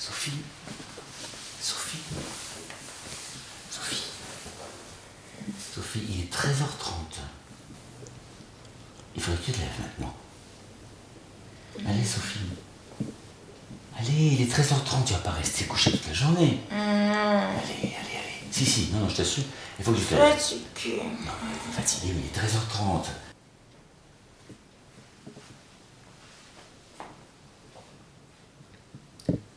Sophie. Sophie. Sophie. Sophie, il est 13h30. Il faudrait que tu te lèves maintenant. Allez, Sophie. Allez, il est 13h30, tu vas pas rester couché toute la journée. Allez. Si, non, je t'assure, il faut que tu te lèves. Fatiguée. Non, mais fatigué, mais il est 13h30.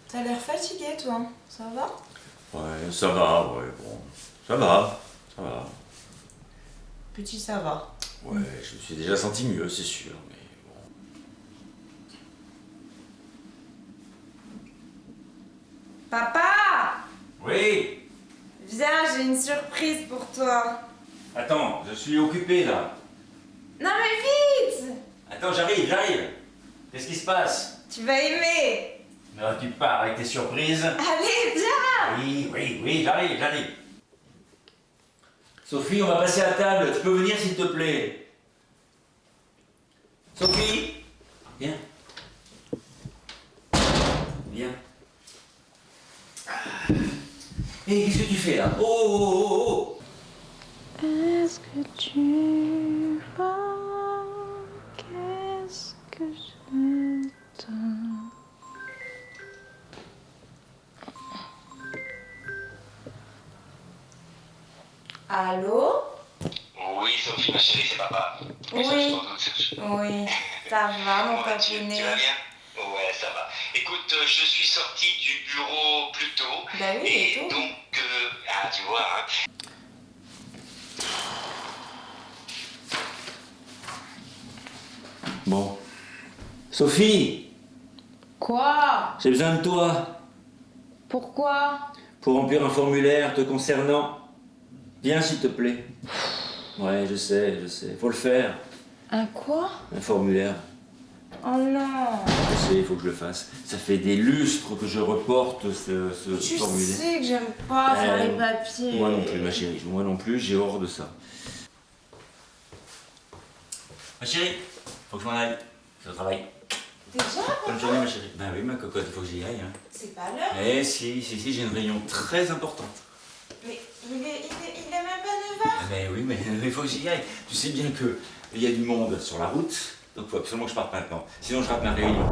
T'as l'air fatigué, toi. Ça va? Ouais, ça va, ouais, bon. Ça va. Petit, ça va. Ouais, je me suis déjà senti mieux, c'est sûr, mais bon. Papa! Oui! Viens, j'ai une surprise pour toi. Attends, je suis occupé, là. Non mais vite! Attends, j'arrive. Qu'est-ce qui se passe? Tu vas aimer. Non, tu pars avec tes surprises. Allez, viens! Oui, j'arrive. Sophie, on va passer à table. Tu peux venir, s'il te plaît? Sophie? Viens. Hé, qu'est-ce que tu fais, là? Oh! Est-ce que tu vois qu'est-ce que j'aime? Allô? Oui, Sophie, ma chérie, c'est papa. Oui. Ça, je t'en doute, Serge. Oui, ça va, mon Ouais, tu papounet. vas bien? Ouais, ça va. Écoute, je suis sorti du bureau plus tôt. Bah oui, et et tout. donc, tu vois, hein. Bon. Sophie, Quoi? j'ai besoin de toi Pourquoi? pour remplir un formulaire te concernant. Viens, s'il te plaît. Ouais, je sais. Faut le faire. Un quoi? Un formulaire. Oh non. Je sais, il faut que je le fasse. Ça fait des lustres que je reporte ce Tu formulaire. sais que j'aime pas faire les Euh, papiers. Moi non plus, ma chérie. Moi non plus, j'ai horreur de ça. Ma chérie, faut que je m'en aille. Je travaille. Déjà? Bonne journée, ma chérie. Ben oui, ma cocotte, il faut que j'y aille. Hein. C'est pas l'heure. Eh si, j'ai une réunion très importante. Mais il est même pas 9h. Ah, mais oui, mais il faut que j'y aille. Tu sais bien que il y a du monde sur la route, donc il faut absolument que je parte maintenant. Sinon, je rate ma réunion.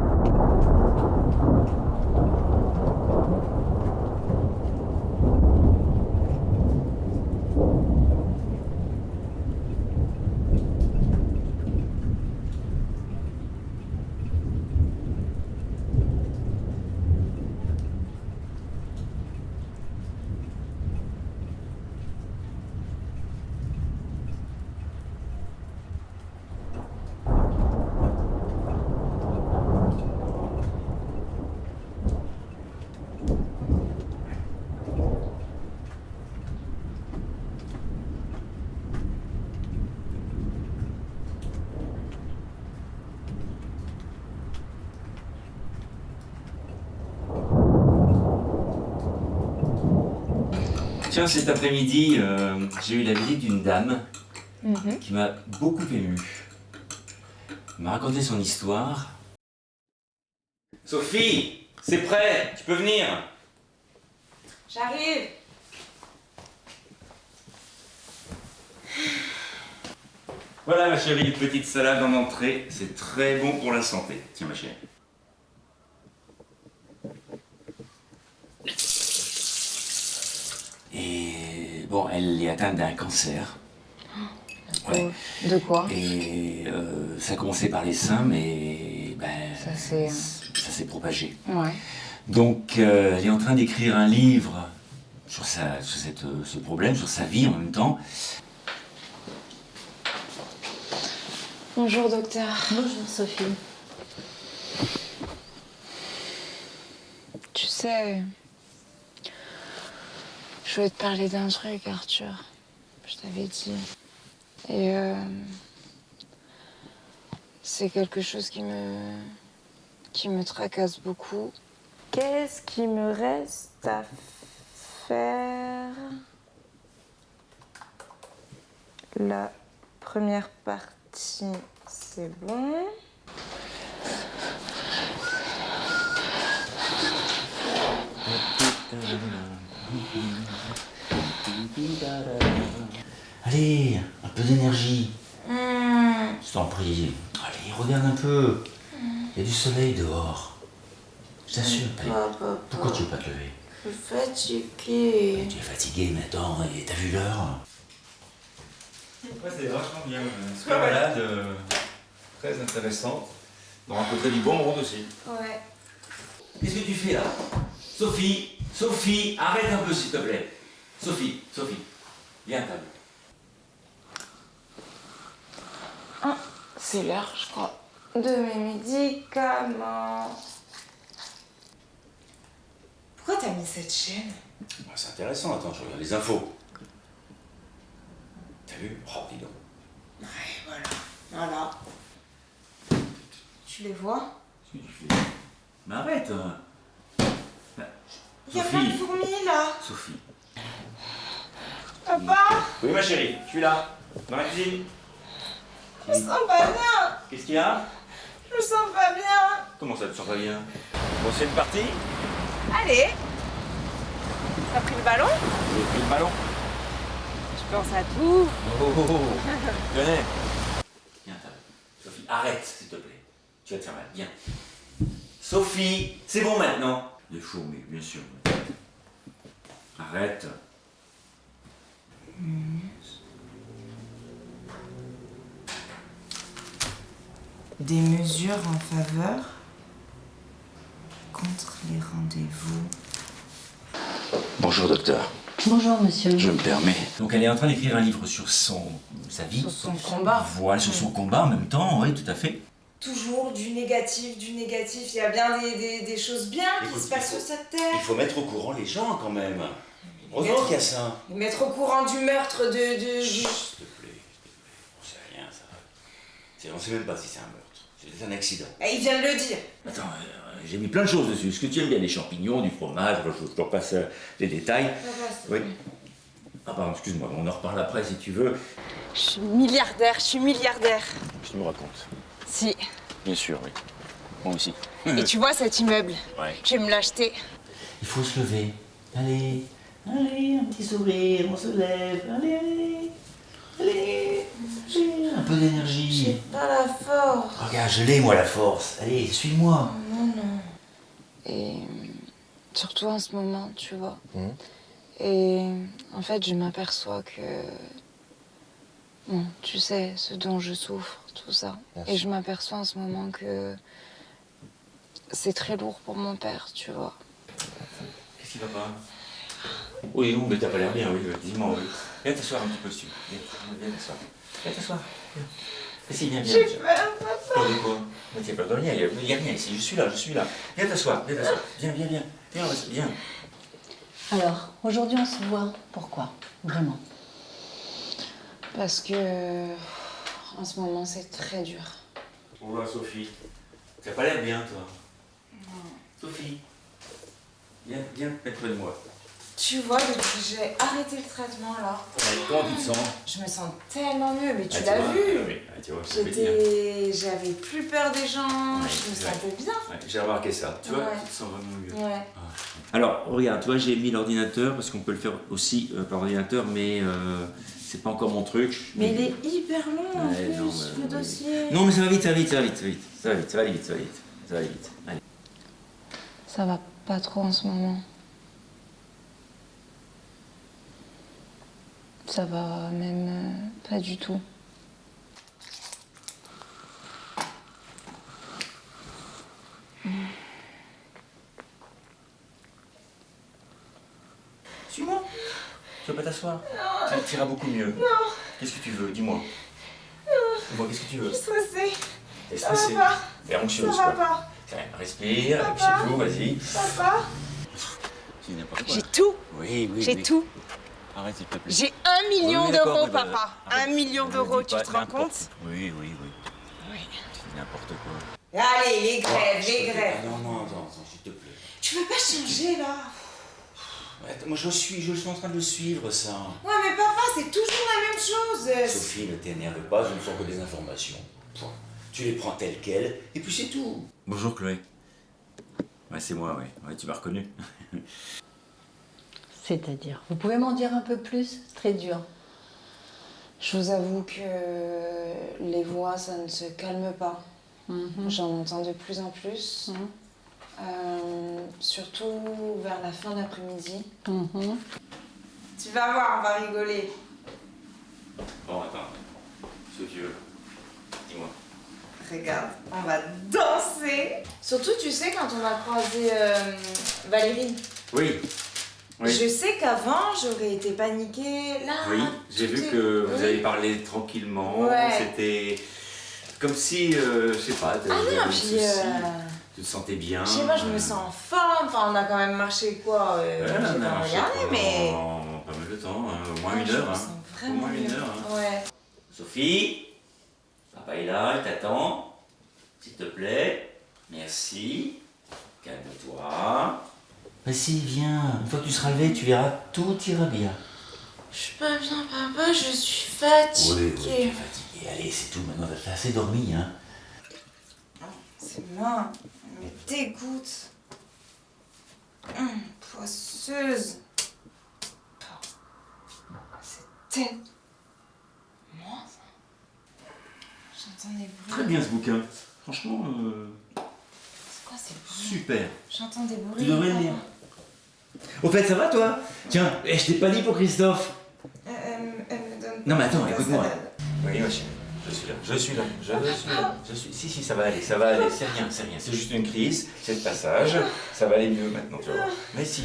Tiens, cet après-midi, j'ai eu la visite d'une dame qui m'a beaucoup ému. Elle m'a raconté son histoire. Sophie, c'est prêt, tu peux venir. J'arrive. Voilà ma chérie, une petite salade en entrée, c'est très bon pour la santé. Tiens ma chérie. Et bon, elle est atteinte d'un cancer. Ouais. De quoi? Et ça a commencé par les seins, mais ben, Ça s'est propagé. Ouais. Donc elle est en train d'écrire un livre sur ce problème, sur sa vie en même temps. Bonjour, docteur. Bonjour Sophie. Tu sais, je voulais te parler d'un truc, Arthur. Je t'avais dit. Et c'est quelque chose qui me tracasse beaucoup. Qu'est-ce qui me reste à faire? La première partie, c'est bon. Allez, un peu d'énergie. Je t'en prie. Allez, regarde un peu. Il y a du soleil dehors. Je t'assure. Allez, Papa. pourquoi tu veux pas te lever? Je suis fatiguée. Tu es fatigué, mais attends, et t'as vu l'heure? Ouais, c'est vachement bien. Super malade, très intéressant. Pour rencontrer du bon monde aussi. Ouais. Qu'est-ce que tu fais là? Sophie, Sophie, arrête un peu s'il te plaît. Sophie, viens à table. C'est l'heure, je crois, de mes médicaments. Pourquoi t'as mis cette chaîne? C'est intéressant, attends, je regarde les infos. T'as vu? Oh, dis donc. Ouais, voilà. Tu les vois? Qu'est-ce que tu fais? Mais arrête Il y a plein de fourmis là. Sophie. Papa, Oui, ma chérie, je suis là, dans la cuisine. je me sens pas bien. Qu'est-ce qu'il y a? Je me sens pas bien. Comment ça, tu sens pas bien? Bon, c'est une partie? Allez. T'as pris le ballon? J'ai pris le ballon. Je pense à tout. Tenez. Viens à table. Sophie, arrête, s'il te plaît. Tu vas te faire mal, viens. Sophie, c'est bon maintenant. Des fourmis, bien sûr. Arrête. Des mesures en faveur contre les rendez-vous. Bonjour docteur. Bonjour monsieur. Je me permets. Donc elle est en train d'écrire un livre sur sa vie. Sur son combat. Voilà, sur son combat en même temps, oui, tout à fait. Toujours du négatif. Il y a bien des choses bien qui Écoute, se passent sur cette terre. Il faut mettre au courant les gens quand même. Heureusement qu'il y a ça. Et mettre au courant du meurtre Chut, s'il te plaît. On sait rien, ça. On sait même pas si c'est un meurtre. C'est un accident. Il vient de le dire. Attends, j'ai mis plein de choses dessus. Ce que tu aimes bien, des champignons, du fromage, je te repasse les détails. Oui. Ah pardon, excuse-moi, on en reparle après si tu veux. Je suis milliardaire. Je te me raconte. Si. Bien sûr, oui. Moi aussi. Et tu vois cet immeuble? Ouais. Je vais me l'acheter. Il faut se lever. Allez, un petit sourire, on se lève. Allez. J'ai un peu d'énergie. Pas la force. Regarde, je l'ai, moi, la force. Allez, suis-moi. Et surtout en ce moment, tu vois. Et en fait, je m'aperçois que... Bon, tu sais, ce dont je souffre, tout ça. Et je m'aperçois en ce moment que c'est très lourd pour mon père, tu vois. Qu'est-ce qui va pas? Oui, mais t'as pas l'air bien, oui, dis-moi, oui. Viens t'asseoir un petit peu dessus. Viens t'asseoir. Viens t'asseoir. Si, viens. J'ai peur, papa. Peur de quoi? Mais t'as peur de rien, il y a rien ici, je suis là. Viens t'asseoir. Viens. Viens. Alors, aujourd'hui on se voit. Pourquoi? Vraiment? Parce que... En ce moment, c'est très dur. On voit Sophie. T'as pas l'air bien, toi. Non. Sophie. Viens te mettre près de moi. Tu vois, depuis que j'ai arrêté le traitement là, Comment tu te sens? je me sens tellement mieux. Mais tu Ah, l'as vois, vu. Oui, tu vois, ça fait bien. J'avais plus peur des gens. Ouais, Je me ouais. sentais bien. Ouais, j'ai remarqué ça. Tu vois, Ouais. tu te sens vraiment mieux. Ouais. Alors, regarde, tu vois, j'ai mis l'ordinateur parce qu'on peut le faire aussi par ordinateur, mais c'est pas encore mon truc. Mais il est hyper long en Ouais, plus, non, le ouais. dossier. Non, mais ça va vite. Ça va aller vite. Allez. Ça va pas trop en ce moment. Ça va même pas du tout. Suis-moi. Tu veux pas t'asseoir? Tu iras beaucoup mieux. Non. Qu'est-ce que tu veux? Dis-moi. Dis-moi, qu'est-ce que tu veux? Je suis stressée. T'es Ça va stressée? pas. T'es anxieuse, Ça va quoi. pas. Tiens, respire, Papa. c'est tout, vas-y. Papa. C'est n'importe quoi. J'ai tout. Oui. J'ai tout. Arrête, s'il te plaît. J'ai 1 million Oui, d'accord, d'euros, mais papa. arrête. 1 million Ne d'euros, dis tu pas te rends n'importe- compte? Oui. Oui. C'est n'importe quoi. Allez, les grèves, S'il te les plaît. grèves. Ah, non, attends, s'il te plaît. Tu veux pas changer là? Attends, moi, je suis en train de le suivre, ça. Ouais, mais papa, c'est toujours la même chose. Sophie, ne t'énerve pas, ce ne sont que des informations. Point. Tu les prends telles quelles, et puis c'est tout. Bonjour Chloé. Ouais, c'est moi, ouais. Ouais, tu m'as reconnu. C'est-à-dire, vous pouvez m'en dire un peu plus? C'est très dur. Je vous avoue que les voix, ça ne se calme pas. J'en entends de plus en plus. Surtout vers la fin d'après-midi. Tu vas voir, on va rigoler. Bon, attends. Ce vieux. Dis-moi. Regarde, on va danser. Surtout, tu sais, quand on va croiser Valérie. Oui. Oui. Je sais qu'avant, j'aurais été paniquée. Là, Oui, j'ai vu tout est- que vous Oui. avez parlé tranquillement. Ouais. C'était comme si, je sais pas, Ah non, puis... tu te sentais bien. Je sais pas, je me sens en forme. Enfin, on a quand même marché quoi Ouais, j'ai on a pas marché regardé, pendant mais... pas mal de temps, hein, au moins Ah, une je heure. me Hein. sens Au vraiment moins une mieux. heure. Hein. Ouais. Sophie, papa est là, il t'attend. S'il te plaît, merci. Calme-toi. Vas-y, viens. Une fois que tu seras levé, tu verras, tout ira bien. Je suis pas bien, papa, je suis Oui, fatiguée. tu es fatigué. Allez, c'est tout. Maintenant, t'as assez dormi, hein. C'est moi, elle me dégoûte. Poisseuse. C'était moi, ça. J'entends des bruits. Très bien ce bouquin. Franchement, C'est quoi ces bruits? super. J'entends des bruits. Tu devrais le papa. lire. Au fait, ça va, toi? Tiens, je t'ai pas dit pour Christophe. Elle me donne Non, mais attends, de la écoute-moi. salade. Oui, ma chérie, je suis là, je suis là, je suis. Si, ça va aller, c'est rien, c'est juste une crise, c'est le passage, ça va aller mieux maintenant, tu vas voir. Mais si.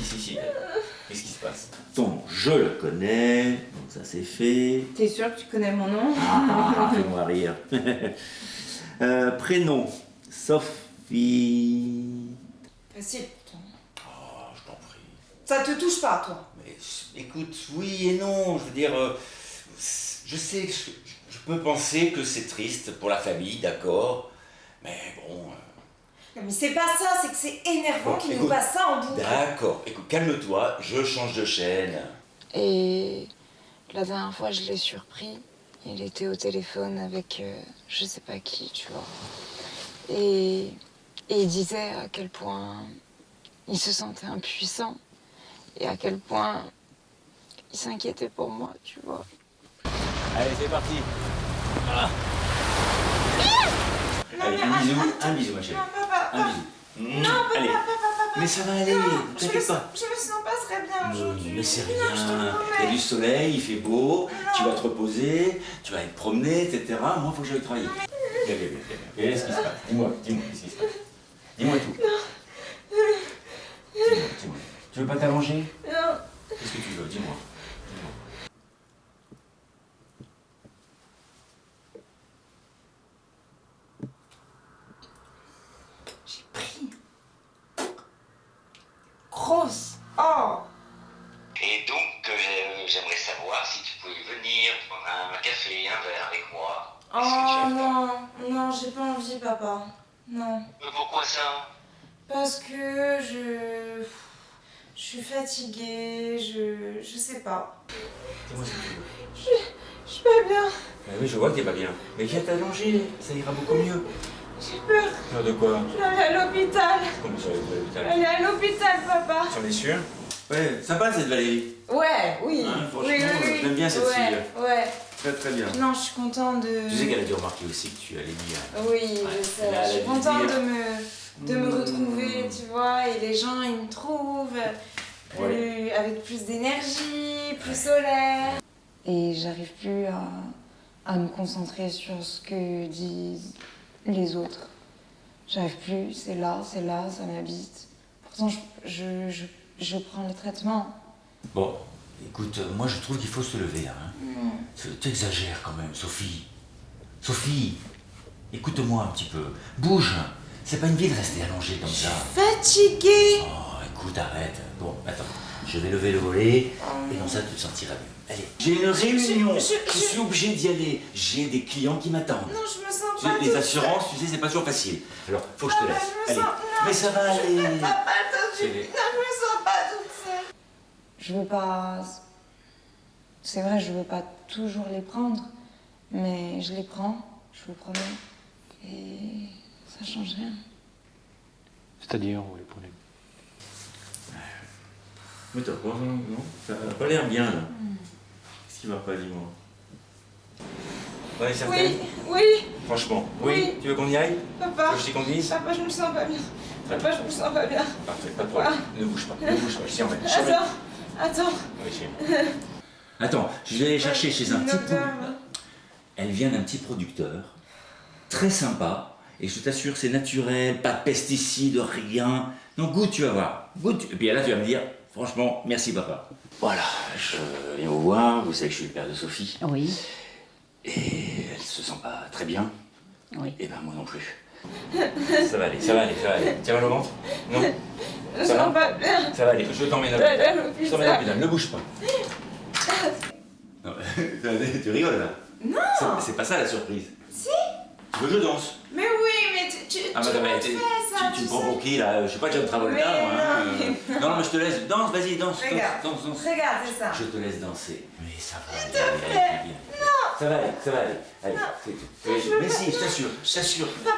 Qu'est-ce qui se passe? Ton, je le connais, donc ça c'est fait. T'es sûr que tu connais mon nom? Fais-moi rire. Prénom, Sophie. Facile, pourtant. Oh, je t'en prie. Ça te touche pas, toi? Mais écoute, oui et non, je veux dire, je sais que je peux penser que c'est triste pour la famille, d'accord, mais bon... Non, mais c'est pas ça, c'est que c'est énervant Bon, qu'il nous écoute. passe ça en boucle. D'accord, écoute, calme-toi, je change de chaîne. Et la dernière fois, je l'ai surpris. Il était au téléphone avec je sais pas qui, tu vois. Et il disait à quel point il se sentait impuissant et à quel point il s'inquiétait pour moi, tu vois. Allez, c'est parti. Allez, un bisou, ma chérie. Non, papa, Un bisou. Allez. Mais ça va aller, t'inquiète pas. Je me sens pas très bien aujourd'hui. Mais c'est Non, je te rien. promets. Il y a du soleil, il fait beau, tu vas te reposer, tu vas aller te promener, etc. Moi, il faut que j'aille travailler. Viens. Qu'est-ce qui se passe? Dis-moi, qu'est-ce qui se passe? Dis-moi tout. Dis-moi. Tu veux pas t'allonger? Non. Qu'est-ce que tu veux? Dis-moi. J'ai pris. Grosse. Oh. Et donc, j'aimerais savoir si tu pouvais venir prendre un café, un verre avec moi. Est-ce que tu Oh as le temps? non, j'ai pas envie, papa. Non. Mais pourquoi ça? Parce que je suis fatiguée, je sais pas. Dis-moi ce que tu veux. Je suis pas bien. Bah oui, je vois que t'es pas bien. Mais viens t'allonger, ça ira beaucoup mieux. J'ai peur. Peur de quoi? Je vais aller à l'hôpital. Comment ça va être à Je vais l'hôpital? aller à l'hôpital, papa. T'en es sûr? Ouais, sympa cette Valérie. Ouais, oui. Hein, franchement, oui. j'aime bien cette ouais, fille. Ouais. Très bien. Non, je suis contente de... Tu sais qu'elle a dû remarquer aussi que tu allais dire. Oui, Ouais, je sais. là, Je suis elle a dû contente dire. de me retrouver, tu vois, et les gens, ils me trouvent avec plus d'énergie, plus solaire. Et j'arrive plus à me concentrer sur ce que disent les autres. J'arrive plus, c'est là, ça m'habite. Pourtant, je prends le traitement. Bon, écoute, moi je trouve qu'il faut se lever là. Hein. Tu exagères quand même, Sophie. Sophie, écoute-moi un petit peu. Bouge. C'est pas une vie de rester allongée comme ça. Fatiguée. Oh, écoute, arrête. Bon, attends. Je vais lever le volet et dans ça tu te sentiras mieux. Allez. J'ai une réunion. Je suis obligé d'y aller. J'ai des clients qui m'attendent. Non, je me sens Tu pas sais, les toute assurances, tu sais, c'est pas toujours facile. Alors, faut que je te Papa, laisse. je me Allez. sens- non. Mais ça va aller. seule. Papa, attends, C'est- non, je me sens pas toute seule. Je veux pas. C'est vrai, je veux pas toujours les prendre, mais je les prends, je vous promets. Et ça change rien. C'est-à-dire, où est le problème? Mais t'as quoi, non? Ça a pas l'air bien, là. Qu'est-ce qui va pas, dis-moi? Ouais, certaine? Oui, Franchement, oui. Oui. Tu veux qu'on y aille? papa. Tu veux que je t'y conduise? Papa, je me sens pas bien. Papa, je me sens pas bien. Parfait, pas de problème. Ne bouge pas, je t'y emmène. je t'y emmène. Attends. Oui, chérie. Attends, je vais aller chercher chez un Une petit odeur. Elle vient d'un petit producteur, très sympa, et je t'assure, c'est naturel, pas de pesticides, rien. Donc goûte, tu vas voir. Goûte, et puis là, tu vas me dire, franchement, merci papa. Voilà, je viens vous voir, vous savez que je suis le père de Sophie, Oui, et elle se sent pas très bien, oui. et ben moi non plus. Ça va aller, ça va aller, ça va aller. Tiens mal au ventre? Non? Je me Ça va? sens pas bien. Ça va aller, je t'emmène à Je vais aller à l'hôpital. l'hôpital. Je t'emmène à l'hôpital, ne bouge pas. Non, tu rigoles là? Non. C'est pas ça la surprise. Si. Tu veux que je danse? Mais oui, mais tu Ah, tu mais m'as tu fait ça, me tu prends sais. pour qui là? Je sais pas, John Travolta, Mais moi. non, Non, mais je te laisse. Danse, vas-y, danse. Regarde. Danse. Regarde, c'est ça. Je te laisse danser. Mais ça va aller. Allez, non. Ça va aller, ça va aller. Allez, mais si, je t'assure. Papa,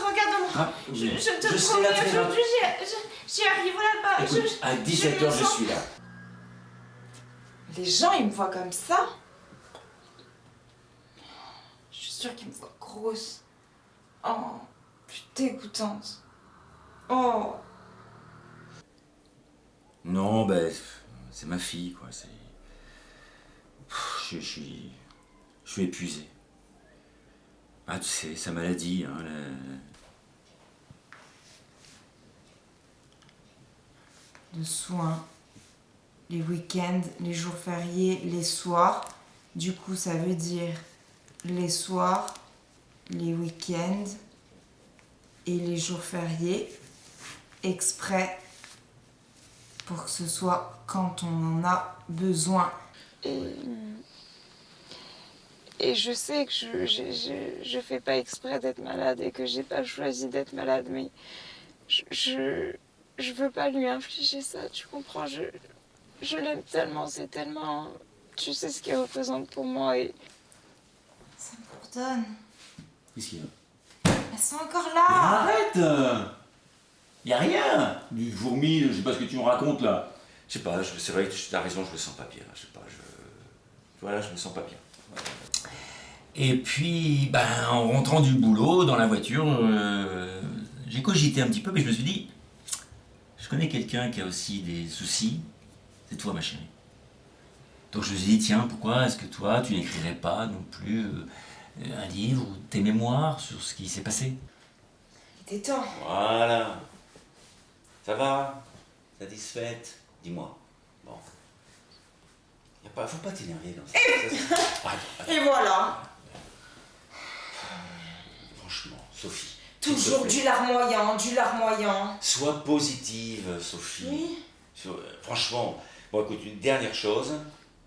regarde-moi. Ah, Je te je sais promets, la très bien. aujourd'hui, j'y arrive là-bas. Écoute, à 17h, je suis là. Les gens, ils me voient comme ça. Je suis sûre qu'ils me voient grosse. Oh, je suis dégoûtante. Oh. Non, ben, c'est ma fille, quoi. Je suis épuisé. Ah, tu sais, sa maladie, hein, De soins, les week-ends, les jours fériés, les soirs. Du coup, ça veut dire les soirs, les week-ends et les jours fériés, exprès pour que ce soit quand on en a besoin. Et je sais que je fais pas exprès d'être malade et que j'ai pas choisi d'être malade, mais je veux pas lui infliger ça, tu comprends? Je l'aime tellement, c'est tellement... Tu sais ce qu'elle représente pour moi et... Ça me bourdonne. Qu'est-ce qu'il y a? Elles sont encore là. Arrête! Y a rien! Du fourmi, je sais pas ce que tu me racontes là. Je sais pas, c'est vrai que tu as raison, je me sens pas bien. Je sais pas, voilà, je me sens pas bien. Et puis, en rentrant du boulot, dans la voiture, j'ai cogité un petit peu, mais je me suis dit, je connais quelqu'un qui a aussi des soucis, c'est toi ma chérie. Donc je me suis dit, tiens, pourquoi est-ce que toi, tu n'écrirais pas non plus un livre ou tes mémoires sur ce qui s'est passé? Il était temps. Voilà. Ça va? Satisfaite? Dis-moi. Bon. Faut pas t'énerver dans ça. Attends. Et voilà. Franchement, Sophie. Toujours du larmoyant, du larmoyant. Sois positive, Sophie. Oui. Franchement. Bon, écoute, une dernière chose.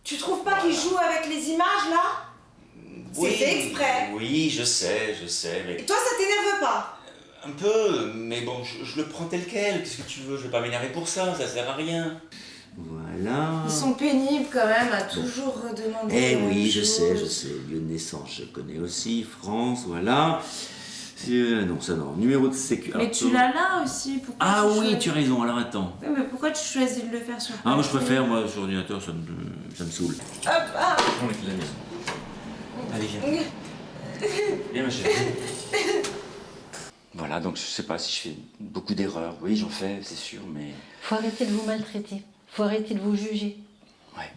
Tu trouves pas qu'il joue avec les images là? C'est fait exprès. Oui, je sais, mais... Et toi, ça t'énerve pas? Un peu, mais bon, je le prends tel quel. Qu'est-ce que tu veux? Je vais pas m'énerver pour ça sert à rien. Voilà. Ils sont pénibles quand même à toujours redemander. Eh la oui, même je chose. sais. Lieu de naissance, je connais aussi. France, voilà. Non, ça non. Numéro de sécu. Mais tu l'as là aussi, pourquoi Ah oui, choisis- tu as raison, alors attends. Oui, mais pourquoi tu choisis de le faire sur Ah, moi je papier? préfère, moi, sur ordinateur, ça me saoule. On est de la maison. Allez, viens. Viens, ma chérie. Voilà, donc je sais pas si je fais beaucoup d'erreurs. Oui, j'en fais, c'est sûr, mais... Faut arrêter de vous maltraiter. Faut arrêter de vous juger. Ouais.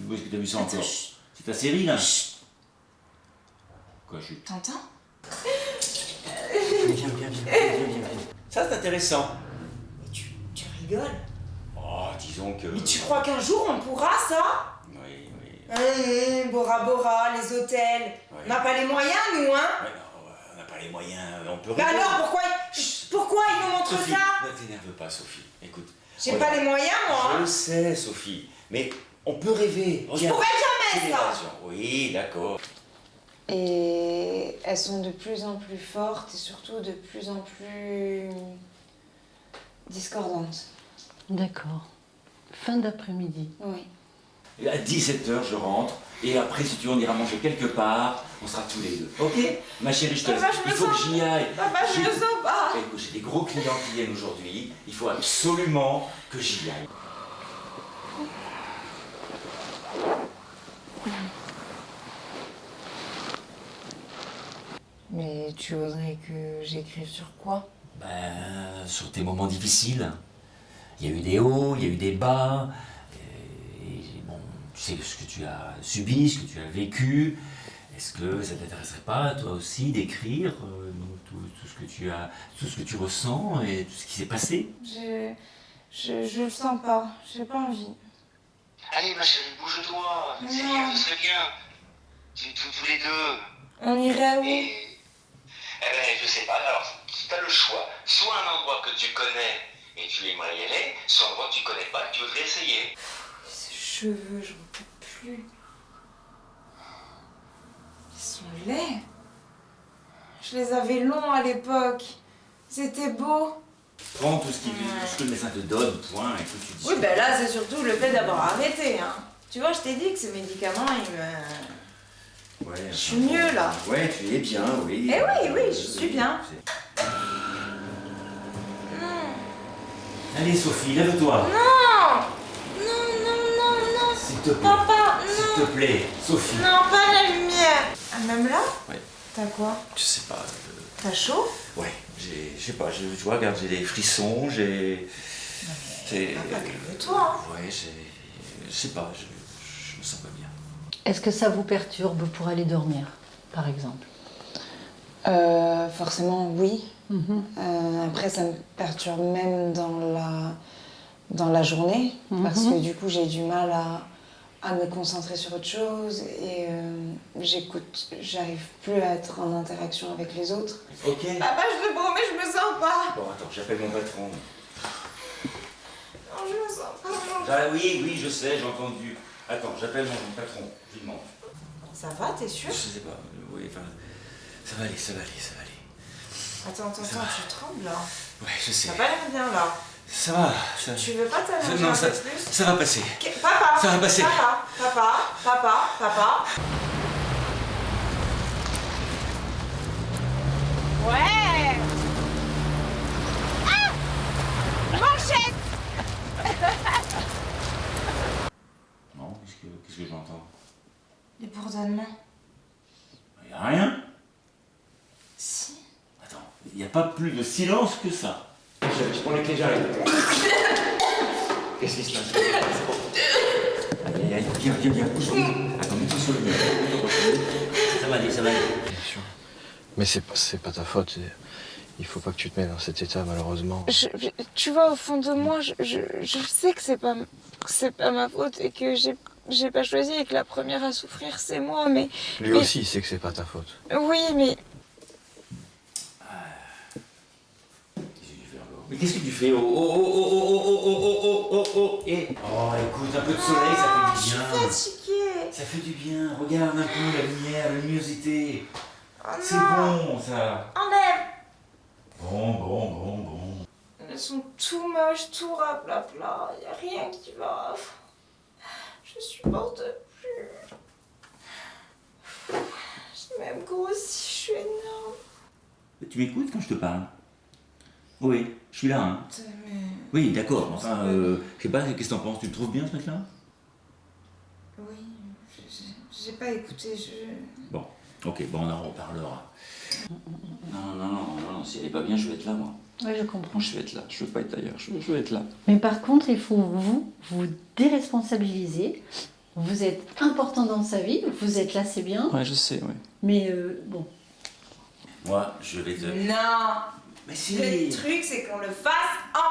Où est-ce que t'as vu ça Attends, encore? chut. C'est ta série, là? Quoi, chut? T'entends? Viens. Ça, c'est intéressant. Mais tu rigoles? Oh, disons que... Mais tu crois qu'un jour on pourra ça? Oui. Bora Bora, les hôtels. Ouais. On n'a pas les moyens, nous, hein? Ouais, non, on n'a pas les moyens, on peut Bah rêver. alors, pourquoi ils nous montrent Sophie, ça? ne t'énerve pas, Sophie. Écoute. J'ai pas les moyens, moi. Je hein. le sais, Sophie, mais on peut rêver. Je Regarde. pourrais jamais, ça. Génération. Oui, d'accord. Et elles sont de plus en plus fortes et surtout de plus en plus discordantes. D'accord. Fin d'après-midi. Oui. Et à 17h, je rentre. Et après, si tu veux, on ira manger quelque part, on sera tous les deux. Ok? Ma chérie, je te laisse. Papa, je Il me faut que sens- j'y aille. Papa, je me sens pas. Écoute, j'ai des gros clients qui viennent aujourd'hui. Il faut absolument que j'y aille. Mais tu voudrais que j'écrive sur quoi? Ben, sur tes moments difficiles. Il y a eu des hauts, il y a eu des bas. Et bon, tu sais ce que tu as subi, ce que tu as vécu. Est-ce que ça t'intéresserait pas, toi aussi, d'écrire tout ce que tu as, tout ce que tu ressens et tout ce qui s'est passé? Je le sens pas, j'ai pas envie. Allez, ma chérie, bouge-toi. C'est Non. bien, ce serait bien. Tous les deux. On irait où? Eh ben, je sais pas. Alors, tu as le choix. Soit un endroit que tu connais et tu aimerais y aller, soit un endroit que tu connais pas et que tu voudrais essayer. Ces cheveux, j'en peux plus. Ils sont laids. Je les avais longs à l'époque. C'était beau. Prends tout ce que le médecin te donne, point, et que tu dis. Oui, ben là, c'est surtout le fait d'avoir arrêté. Hein. Tu vois, je t'ai dit que ces médicaments, ils me... Ouais, Je suis mieux, là. Ouais, tu es bien, oui. Eh oui, oui, je suis bien. Allez, Sophie, lève-toi. Non, non. S'il te plaît. Papa, S'il te plaît, Sophie. non, pas la lumière. Ah, même là? Ouais. T'as quoi? Je sais pas. T'as chaud? Ouais, je sais pas, tu vois, regarde, j'ai des frissons, j'ai. Papa, calme-toi. Hein. Ouais, je sais pas, je me sens pas bien. Est-ce que ça vous perturbe pour aller dormir, par exemple? Forcément, oui. Après, ça me perturbe même dans la journée, parce que du coup, j'ai du mal à me concentrer sur autre chose et j'arrive plus à être en interaction avec les autres. Ok. Papa, je te promets, je me sens pas. Bon, attends, j'appelle mon patron. Non, je me sens pas. Ah, oui, je sais, j'ai entendu. Attends, j'appelle mon patron, je lui demande. Ça va, t'es sûr? Je sais pas, oui, enfin. Ça va aller. Attends, tu trembles là. Ouais, je sais. T'as pas l'air bien là. Ça va. Tu veux pas t'allonger Non, un ça, peu plus? ça va passer. Papa! Ça va passer. Papa! Ouais! Ah! Manchette! Non, qu'est-ce que j'entends? Les bourdonnements. Y a rien. Si. Attends, il n'y a pas plus de silence que ça. Je prends les clés, j'arrive. Qu'est-ce qui se passe? C'est bon. Allez, viens, bouge-toi. Attends, mets-toi sur le mur. Ça va aller. Bien sûr. Mais c'est pas ta faute. Il faut pas que tu te mettes dans cet état, malheureusement. Tu vois, au fond de moi, je sais que c'est pas ma faute et que j'ai pas choisi et que la première à souffrir, c'est moi, mais... Lui aussi, il sait que c'est pas ta faute. Oui, mais... Mais qu'est-ce que tu fais? Oh, écoute, un peu de soleil, ça fait du bien. Fatiguée. Ça fait du bien. Regarde un peu la lumière, la luminosité. Oh C'est non. bon, ça. Enlève. Bon. Elles sont tout moches, tout raplapla. Y a rien qui va. Je supporte plus. J'ai même grossi, je suis énorme. Tu m'écoutes quand je te parle? Oui, je suis là, hein. Mais... Oui, d'accord. Enfin, je sais pas, qu'est-ce que t'en penses? Tu le trouves bien, ce mec-là? Oui, j'ai pas écouté, Bon, ok, bon, on en reparlera. Non, si elle est pas bien, je vais être là, moi. Oui, je comprends. Je vais être là, je veux pas être ailleurs, je veux être là. Mais par contre, il faut vous déresponsabiliser. Vous êtes important dans sa vie, vous êtes là, c'est bien. Ouais, je sais, ouais. Mais bon, Moi, je vais te... Non. Mais si! Le truc, c'est qu'on le fasse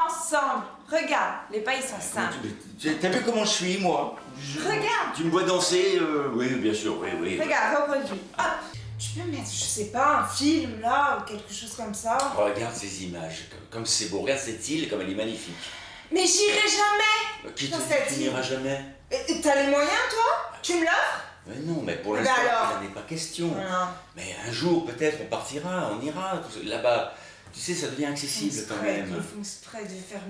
ensemble. Regarde, les pas, ils sont simples. T'as vu comment je suis, moi? Regarde. Tu me vois danser? Oui, bien sûr, oui. Regarde, reproduis. Hop. Tu peux mettre, je sais pas, un film là, ou quelque chose comme ça. Regarde ces images, comme c'est beau. Regarde cette île, comme elle est magnifique. Mais j'irai jamais. Qui Dans te cette tu île. n'iras jamais? Et t'as les moyens, toi? Tu me l'offres? Mais non, mais pour Mais l'instant, alors il n'en est pas question. Non. Mais un jour, peut-être, on partira, on ira. Là-bas, Tu sais, ça devient accessible quand Ils même. font exprès de faire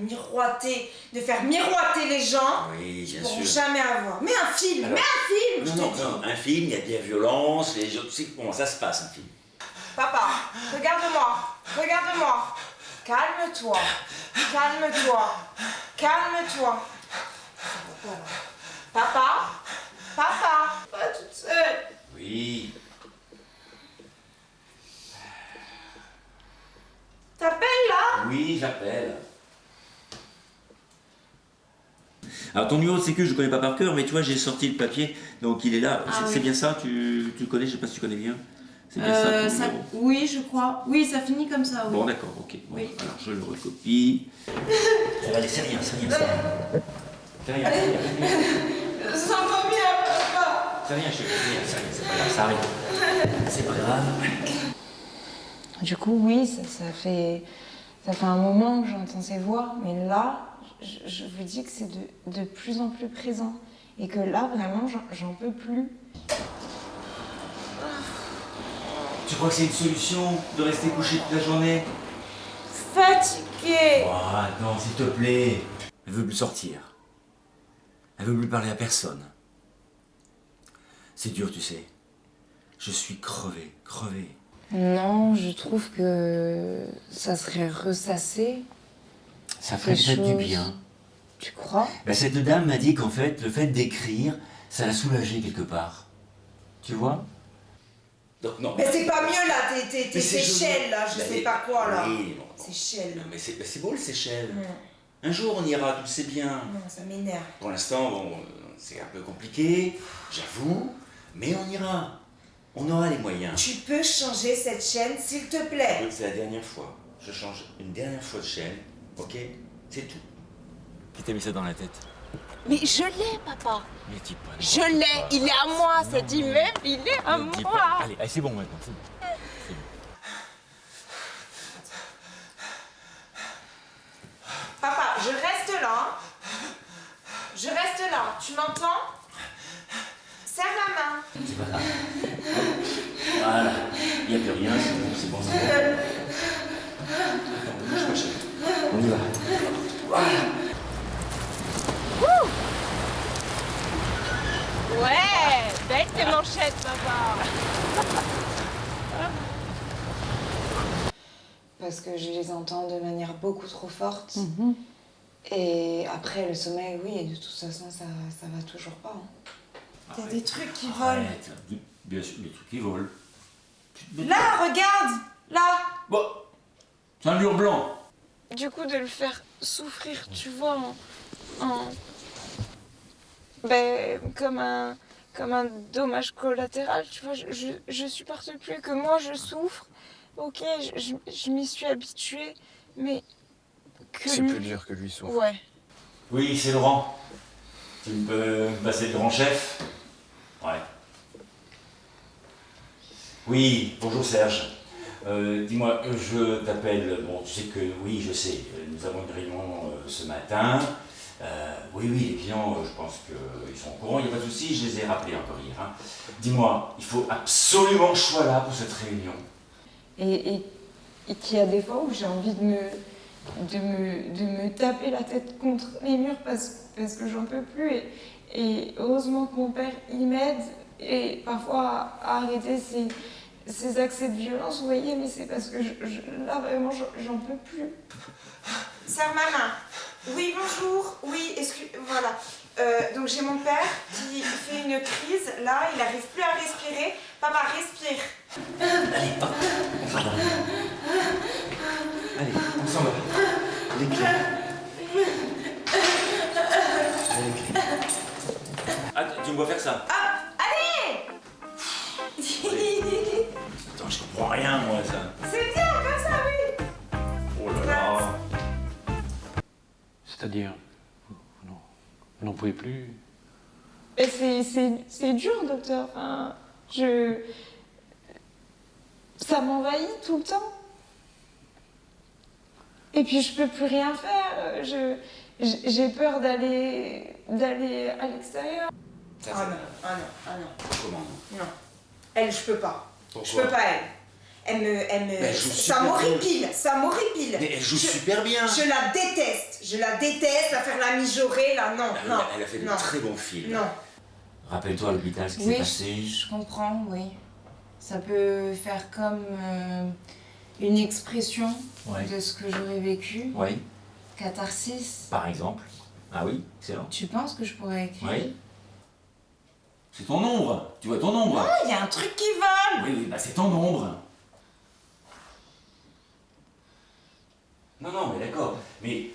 miroiter les gens. Oui, bien Ils pourront sûr. jamais avoir. Mais un film, Alors, mais un film, je Non, te dis. non, un film, il y a de la violence, les autres, tu sais comment ça se passe un film. Papa, regarde-moi, regarde-moi. Calme-toi, calme-toi, calme-toi. Ça va pas, là. Papa, papa, pas toute seule. Oui. T'appelles là? Oui, j'appelle. Alors ton numéro de sécu, je ne connais pas par cœur, mais tu vois, j'ai sorti le papier, donc il est là. C'est bien ça, tu le connais, je sais pas si tu connais bien. C'est bien ça ton numéro. Oui, je crois. Oui, ça finit comme ça, oui. Bon, d'accord, ok. Bon, Oui. alors je le recopie. Ça va aller, c'est rien, c'est rien, c'est rien. C'est rien, c'est rien. Je sens pas bien, papa. C'est rien, chérie, c'est pas grave, ça arrive. C'est pas grave. Du coup, oui, ça fait un moment que j'entends ces voix, mais là, je vous dis que c'est de plus en plus présent. Et que là, vraiment, j'en peux plus. Tu crois que c'est une solution de rester couché toute la journée? Fatiguée. Oh, attends, s'il te plaît. Elle veut plus sortir. Elle veut plus parler à personne. C'est dur, tu sais. Je suis crevé, crevé. Non, je trouve que ça serait ressasser. Ça ferait Des peut-être du choses. bien. Tu crois? Ben, cette dame m'a dit qu'en fait, le fait d'écrire, ça l'a soulagée quelque part. Tu vois? Donc non. Mais c'est pas mieux là, tes Mais c'est Seychelles joli. là, je Ben, sais pas quoi là. Oui, bon. Seychelles. Non, mais c'est beau le Seychelles. Non, Un jour on ira, tu le sais bien. non, ça m'énerve. Pour l'instant, bon, c'est un peu compliqué, j'avoue, mais on ira. On aura les moyens. Tu peux changer cette chaîne s'il te plaît. C'est la dernière fois. Je change une dernière fois de chaîne, ok? C'est tout. Qui t'a mis ça dans la tête? Mais je l'ai, papa. Mais dis pas. Je l'ai. Il est à moi, cet immeuble. Il est à moi. Allez, c'est bon maintenant, c'est bon. C'est bon. Papa, je reste là. Je reste là. Tu m'entends? Serre la main. C'est pas grave. Voilà. Il n'y a plus rien, c'est bon, c'est bon. Attends, ne bouge pas, chérie. On y va. Voilà. Ouais, belle tes manchettes, papa. Parce que je les entends de manière beaucoup trop forte. Et après, le sommeil, oui, et de toute façon, ça va toujours pas. Hein. Il y a des trucs qui volent. Arrête. Bien sûr, des trucs qui volent. Là, regarde. Là. Bon, c'est un mur blanc. Du coup, de le faire souffrir, tu vois, comme un dommage collatéral, tu vois, je supporte plus que moi je souffre. Ok, je m'y suis habituée, mais que C'est lui- plus dur que lui souffre. Ouais. Oui, c'est Laurent. Tu peux me passer le grand chef? Ouais. Oui, bonjour Serge. Dis-moi, je t'appelle. Bon, tu sais que, oui, je sais, nous avons une réunion ce matin. Oui, les clients, je pense qu'ils sont au courant, il n'y a pas de souci, je les ai rappelés un peu hier. Hein. Dis-moi, il faut absolument que je sois là pour cette réunion. Et qu'il y a des fois où j'ai envie de me taper la tête contre les murs parce que j'en peux plus. Et heureusement que mon père y m'aide et parfois à arrêter ces accès de violence, vous voyez, mais c'est parce que là vraiment j'en peux plus. Serre ma main. Oui, bonjour. Oui, voilà. Donc j'ai mon père qui fait une crise. Là, il n'arrive plus à respirer. Papa, respire. Allez, hop, on s'en va. Allez, on s'en va. Les clés. Les clés. Ah, tu me vois faire ça? Ah, allez. Attends, je comprends rien, moi, ça. C'est bien, comme ça, oui. Oh là là. C'est-à-dire, vous n'en pouvez plus. Et c'est dur, docteur. Enfin, ça m'envahit tout le temps. Et puis je peux plus rien faire. J'ai peur d'aller à l'extérieur. Ah non. Comment non? Non. Elle, je peux pas. Pourquoi? Je peux pas, elle. elle joue ça super m'horripile, ça m'horripile. Mais elle joue super bien. Je la déteste, la faire la mijorer, là, non, non. Elle a fait de non. très bons films. Non. Rappelle-toi à l'hôpital ce qui s'est Oui, passé. je comprends, oui. Ça peut faire comme une expression Ouais. de ce que j'aurais vécu. Oui, Catharsis. par exemple. Ah oui, excellent. Tu penses que je pourrais écrire? Oui. C'est ton ombre. Tu vois ton ombre. Ah, il y a un truc qui vole. Oui, bah c'est ton ombre. Non, mais d'accord. Mais.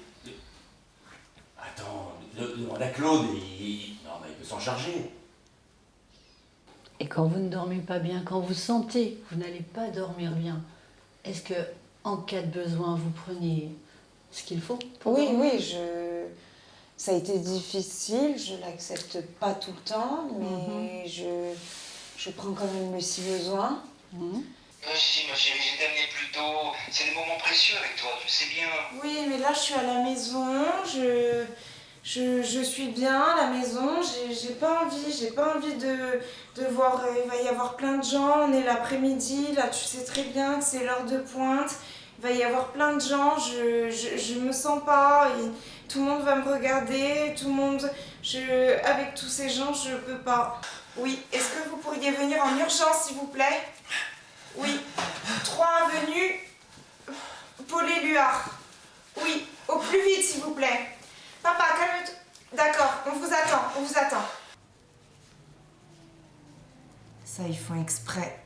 Attends, demande à Claude, non, mais il peut s'en charger. Et quand vous ne dormez pas bien, quand vous sentez que vous n'allez pas dormir bien, est-ce que, en cas de besoin, vous prenez ce qu'il faut pour Oui, dormir? oui, ça a été difficile, je l'accepte pas tout le temps, mais je prends quand même le si besoin. Si, ma chérie, j'ai t'amené plus tôt. C'est des moments précieux avec toi, tu sais bien. Oui, mais là, je suis à la maison, je suis bien à la maison, j'ai pas envie de voir, il va y avoir plein de gens, on est l'après-midi, là, tu sais très bien que c'est l'heure de pointe, il va y avoir plein de gens, je me sens pas, tout le monde va me regarder, tout le monde, avec tous ces gens, je peux pas. Oui, est-ce que vous pourriez venir en urgence, s'il vous plaît? Oui, 3 avenue Paul-Éluard. Oui, au plus vite, s'il vous plaît. Papa, calme-toi. D'accord, on vous attend. Ça, ils font exprès.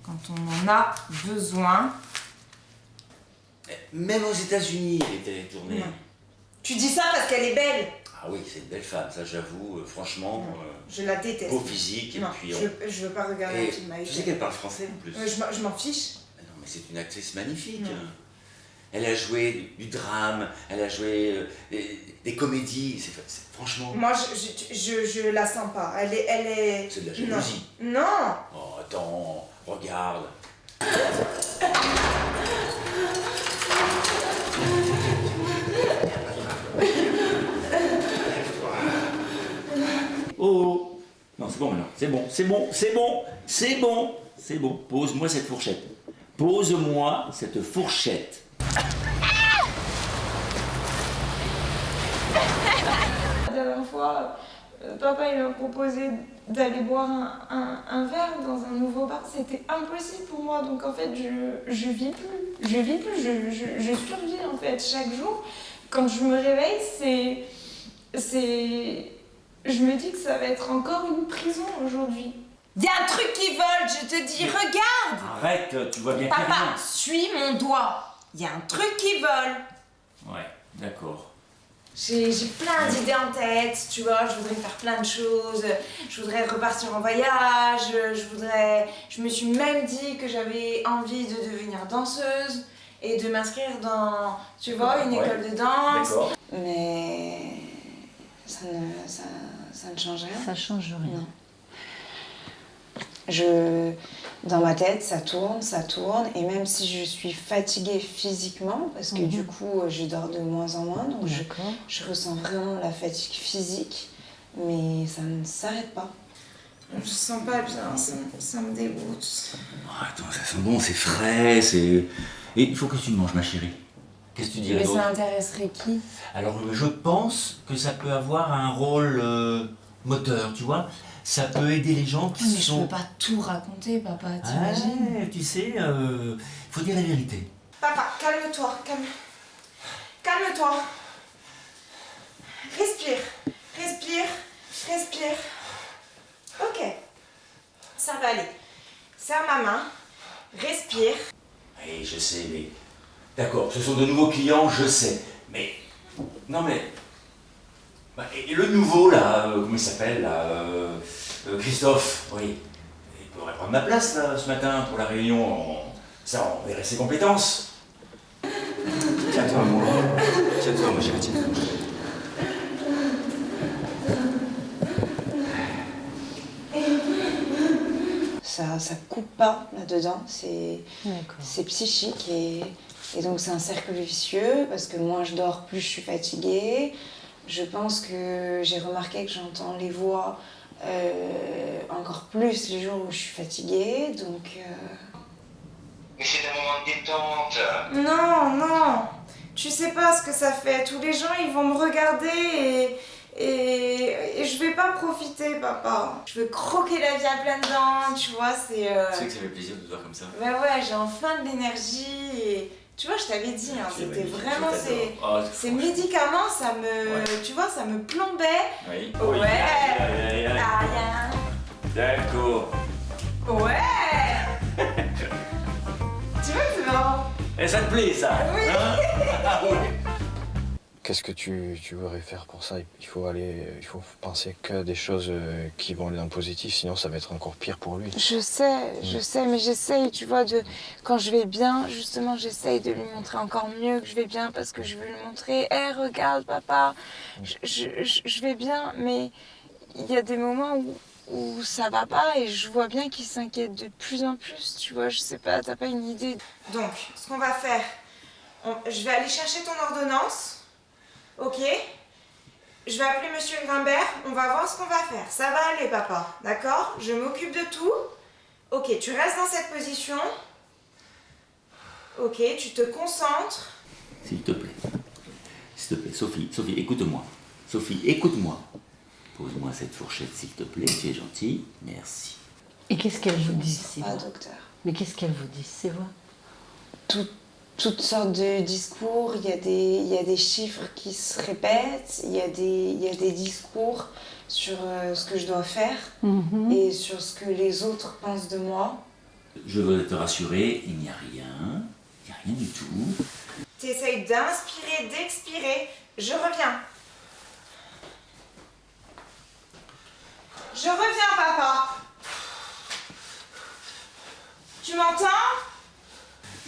Quand on en a besoin. Même aux États-Unis, elle était tournée. Non. Tu dis ça parce qu'elle est belle. Ah oui, c'est une belle femme, ça j'avoue, franchement. Je la déteste. Beau physique, Non, et puis. je veux pas regarder un film avec tu sais elle. qu'elle parle français en plus. Je m'en fiche. Non, mais c'est une actrice magnifique. Elle a joué du drame, elle a joué des comédies. Franchement. Moi, je la sens pas. Elle est... C'est de la jalousie. Non. Oh, attends, regarde. Oh. Non, c'est bon maintenant. C'est bon. Pose-moi cette fourchette. Pose-moi cette fourchette. La dernière fois, papa il m'a proposé d'aller boire un verre dans un nouveau bar. C'était impossible pour moi, donc en fait je vis plus. Je survis en fait chaque jour. Quand je me réveille, je me dis que ça va être encore une prison aujourd'hui. Il y a un truc qui vole, je te dis, regarde! Arrête, tu vois bien qu'il y a rien. Papa, suis mon doigt. Il y a un truc qui vole. Ouais, d'accord. J'ai plein d'idées en tête, tu vois, je voudrais faire plein de choses, je voudrais repartir en voyage, je me suis même dit que j'avais envie de devenir danseuse et de m'inscrire dans, tu vois, une école de danse. D'accord. Mais ça ne change rien. Ça change rien. Non. Dans ma tête, ça tourne, et même si je suis fatiguée physiquement, parce que du coup, je dors de moins en moins, donc je ressens vraiment la fatigue physique, mais ça ne s'arrête pas. Je sens pas bien, ça me dégoûte. Oh, attends, ça sent bon, c'est frais, Et il faut que tu manges, ma chérie. Qu'est-ce que tu dirais Mais d'autre? ça intéresserait qui? Alors, je pense que ça peut avoir un rôle moteur, tu vois. Ça peut aider les gens qui Mais je sont... peux pas tout raconter, papa, t'imagines? Ouais, tu sais, faut dire la vérité. Papa, calme-toi, calme-toi. Respire. Ok, ça va aller. Serre ma main, respire. Oui, je sais, mais... D'accord, ce sont de nouveaux clients, je sais. Mais... Non, mais... Bah, et le nouveau, là, comment il s'appelle, là Christophe, oui. Il pourrait prendre ma place, là, ce matin, pour la réunion. Ça, on verrait ses compétences. Tiens-toi, moi. Tiens-toi, ma chérie, tiens-toi. Ça coupe pas là-dedans, c'est psychique et donc c'est un cercle vicieux parce que moins je dors, plus je suis fatiguée. Je pense que j'ai remarqué que j'entends les voix encore plus les jours où je suis fatiguée, donc Mais c'est un moment de détente. Non, non. Tu sais pas ce que ça fait. Tous les gens, ils vont me regarder et je vais pas profiter, papa. Je veux croquer la vie à pleines dents, tu vois, c'est... Tu sais que ça fait plaisir de te voir comme ça. Bah ouais, j'ai enfin de l'énergie et... Tu vois, je t'avais dit, hein, Tu es c'était magnifique, vraiment... je t'adore. Ces médicaments, ça me... Ouais. Tu vois, ça me plombait. Oui. Ouais. Oui, aïe, aïe, aïe. Rien. D'accord. Ouais. Tu vois que c'est marrant. Et ça te plaît, ça? Oui. Hein? Ah oui. Qu'est-ce que tu voudrais faire pour ça? Il faut penser que des choses qui vont aller dans le positif, sinon ça va être encore pire pour lui. Je sais, mais j'essaye, tu vois, quand je vais bien, justement, j'essaye de lui montrer encore mieux que je vais bien parce que je veux lui montrer, hé, regarde, papa, je vais bien, mais il y a des moments où ça va pas et je vois bien qu'il s'inquiète de plus en plus, tu vois, je sais pas, t'as pas une idée. Donc, ce qu'on va faire, je vais aller chercher ton ordonnance. Ok, je vais appeler Monsieur Grimbert, on va voir ce qu'on va faire. Ça va aller, papa, d'accord? Je m'occupe de tout. Ok, tu restes dans cette position. Ok, tu te concentres. S'il te plaît. S'il te plaît, Sophie, écoute-moi. Sophie, écoute-moi. Pose-moi cette fourchette, s'il te plaît, tu es gentille. Merci. Et qu'est-ce qu'elle vous dit, ces Ah, voix? docteur. Mais qu'est-ce qu'elle vous dit, ces voix? Toutes sortes de discours, il y a des chiffres qui se répètent, il y a des discours sur ce que je dois faire et sur ce que les autres pensent de moi. Je veux te rassurer, il n'y a rien. Il n'y a rien du tout. T'essayes d'inspirer, d'expirer. Je reviens. Je reviens, papa. Tu m'entends?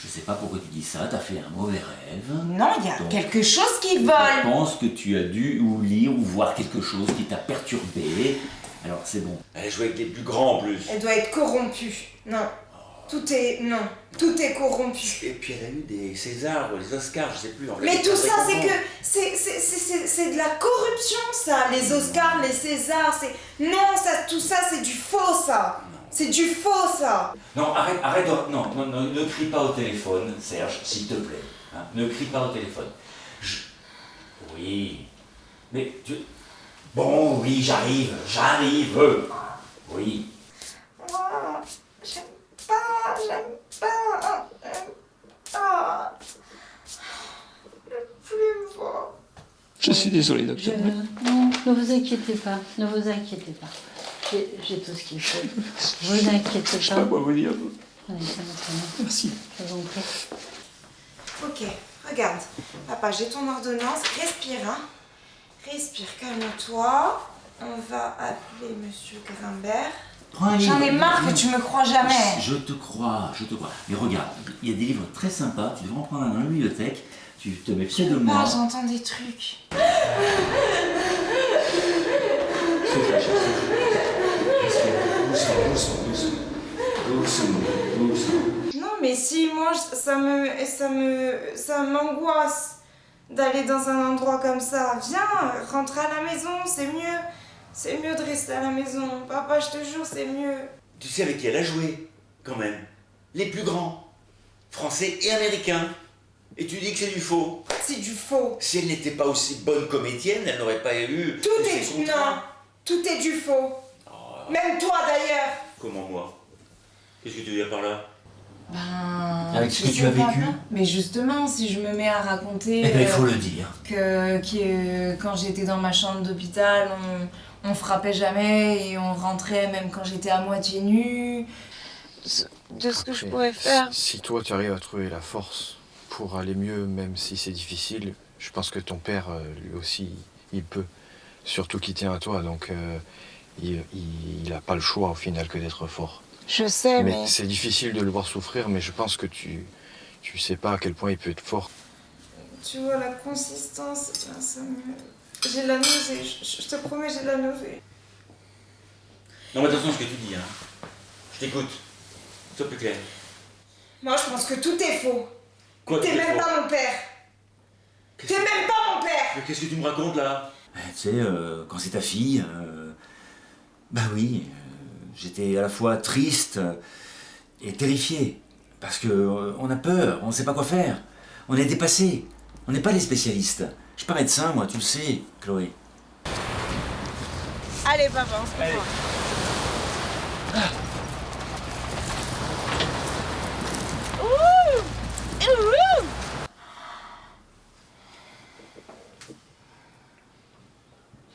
Je sais pas pourquoi tu dis ça, t'as fait un mauvais rêve. Non, il y a Donc, quelque chose qui Je vole. pense que tu as dû ou lire ou voir quelque chose qui t'a perturbé. Alors c'est bon. Elle joue avec les plus grands en plus. Elle doit être corrompue. Non. Tout est corrompu. Et puis elle a eu des Césars ou des Oscars, je sais plus. En fait, Mais tout ça, c'est récompenses. que c'est de la corruption, ça. Les Oscars, les Césars, c'est non, ça, tout ça, c'est du faux, ça. C'est du faux, ça. Non, arrête, non, ne crie pas au téléphone, Serge, s'il te plaît. Hein, ne crie pas au téléphone. Oui. Mais tu... Bon, oui, j'arrive. Oui. Oh, j'aime pas. Ah. Je veux plus me voir. Je suis désolé, docteur. Non, ne vous inquiétez pas, ne vous inquiétez pas. J'ai tout ce qu'il faut. Vous inquiétez Je sais pas quoi vous dire. Allez, ça va très bien. Merci. Je vous en prie. Ok, regarde. Papa, j'ai ton ordonnance. Respire, hein. Respire, calme-toi. On va appeler Monsieur Grimbert. Prends un J'en ai livre. marre que tu me crois jamais. Je te crois. Mais regarde, il y a des livres très sympas, tu devrais en prendre un dans la bibliothèque, tu te mets près de moi. J'entends des trucs. Doucement. Non, mais si, moi, ça m'angoisse d'aller dans un endroit comme ça. Viens, rentre à la maison, c'est mieux. C'est mieux de rester à la maison. Papa, je te jure, c'est mieux. Tu sais avec qui elle a joué, quand même. Les plus grands. Français et américains. Et tu dis que c'est du faux. C'est du faux. Si elle n'était pas aussi bonne comédienne, elle n'aurait pas eu... Tout tous ces est... contrats. Non, tout est du faux. Même toi, d'ailleurs. Comment moi? Qu'est-ce que tu veux dire par là? Avec ce que tu as vécu. Mais justement, si je me mets à raconter Eh ben, il faut le dire. que quand j'étais dans ma chambre d'hôpital, on frappait jamais et on rentrait même quand j'étais à moitié nue. De ce que je Après, pourrais faire. Si toi tu arrives à trouver la force pour aller mieux, même si c'est difficile, je pense que ton père, lui aussi, il peut. Surtout qu'il tient à toi, donc il n'a pas le choix au final que d'être fort. Je sais, mais... C'est difficile de le voir souffrir, mais je pense que tu sais pas à quel point il peut être fort. Tu vois la consistance, là, ça me... J'ai de la nausée, je te promets, j'ai de la nausée. Non mais attention à ce que tu dis, hein. Je t'écoute. Sois plus clair. Moi, je pense que tout est faux. Quoi, T'es tout est même faux? pas mon père. T'es même pas mon père. Mais qu'est-ce que tu me racontes là? Tu sais, quand c'est ta fille, bah oui, j'étais à la fois triste et terrifié. Parce que on a peur, on ne sait pas quoi faire. On est dépassé. On n'est pas les spécialistes. Je suis pas médecin, moi, tu le sais, Chloé. Allez, papa, on se reprend.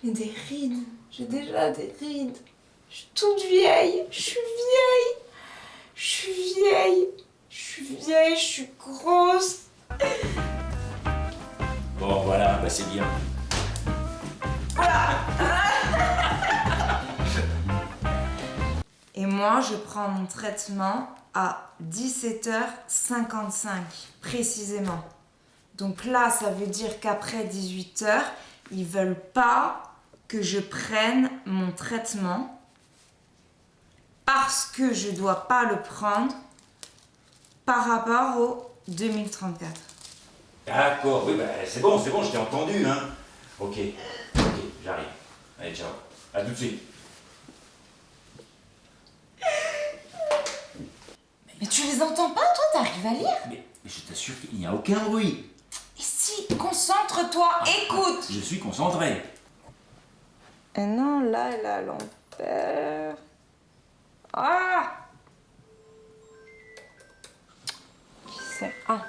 J'ai des rides. J'ai déjà des rides. Je suis toute vieille. Je suis vieille. Je suis vieille. Je suis vieille. Je suis grosse. Bon, voilà, bah c'est bien. Et moi, je prends mon traitement à 17h55, précisément. Donc là, ça veut dire qu'après 18h, ils veulent pas que je prenne mon traitement parce que je dois pas le prendre par rapport au 2034. D'accord, oui, bah c'est bon, je t'ai entendu, hein. Ok, j'arrive. Allez, ciao. À tout de suite. Mais tu les entends pas, toi? T'arrives à lire? Mais je t'assure qu'il n'y a aucun bruit. Et si, concentre-toi, écoute! Je suis concentré. Et non, là, elle est à l'envers. Ah! Qui c'est? Ah.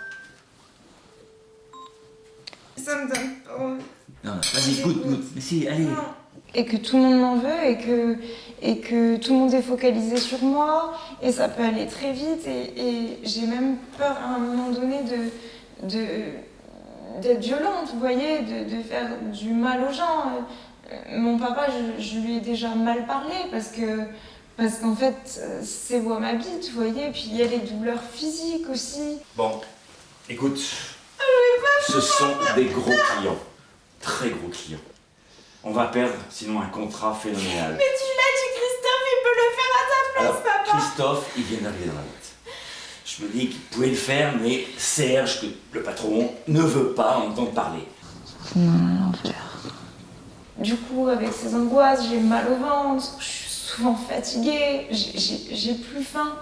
Ça me donne pas envie. Non, vas-y, goûte. Mais si, allez. Non. Et que tout le monde m'en veut et que tout le monde est focalisé sur moi et ça peut aller très vite et j'ai même peur à un moment donné d'être violente, vous voyez, de faire du mal aux gens. Mon papa, je lui ai déjà mal parlé parce qu'en fait, c'est où ma bite, vous voyez, et puis il y a les douleurs physiques aussi. Bon, écoute, ce sont des gros clients, très gros clients. On va perdre sinon un contrat phénoménal. Mais tu l'as dit, Christophe, il peut le faire à ta place, Alors, papa. Christophe, il vient d'arriver dans la boîte. Je me dis qu'il pouvait le faire, mais Serge, que le patron, ne veut pas entendre parler. Non, l'enfer. Du coup, avec ces angoisses, j'ai mal au ventre, je suis souvent fatiguée, j'ai plus faim.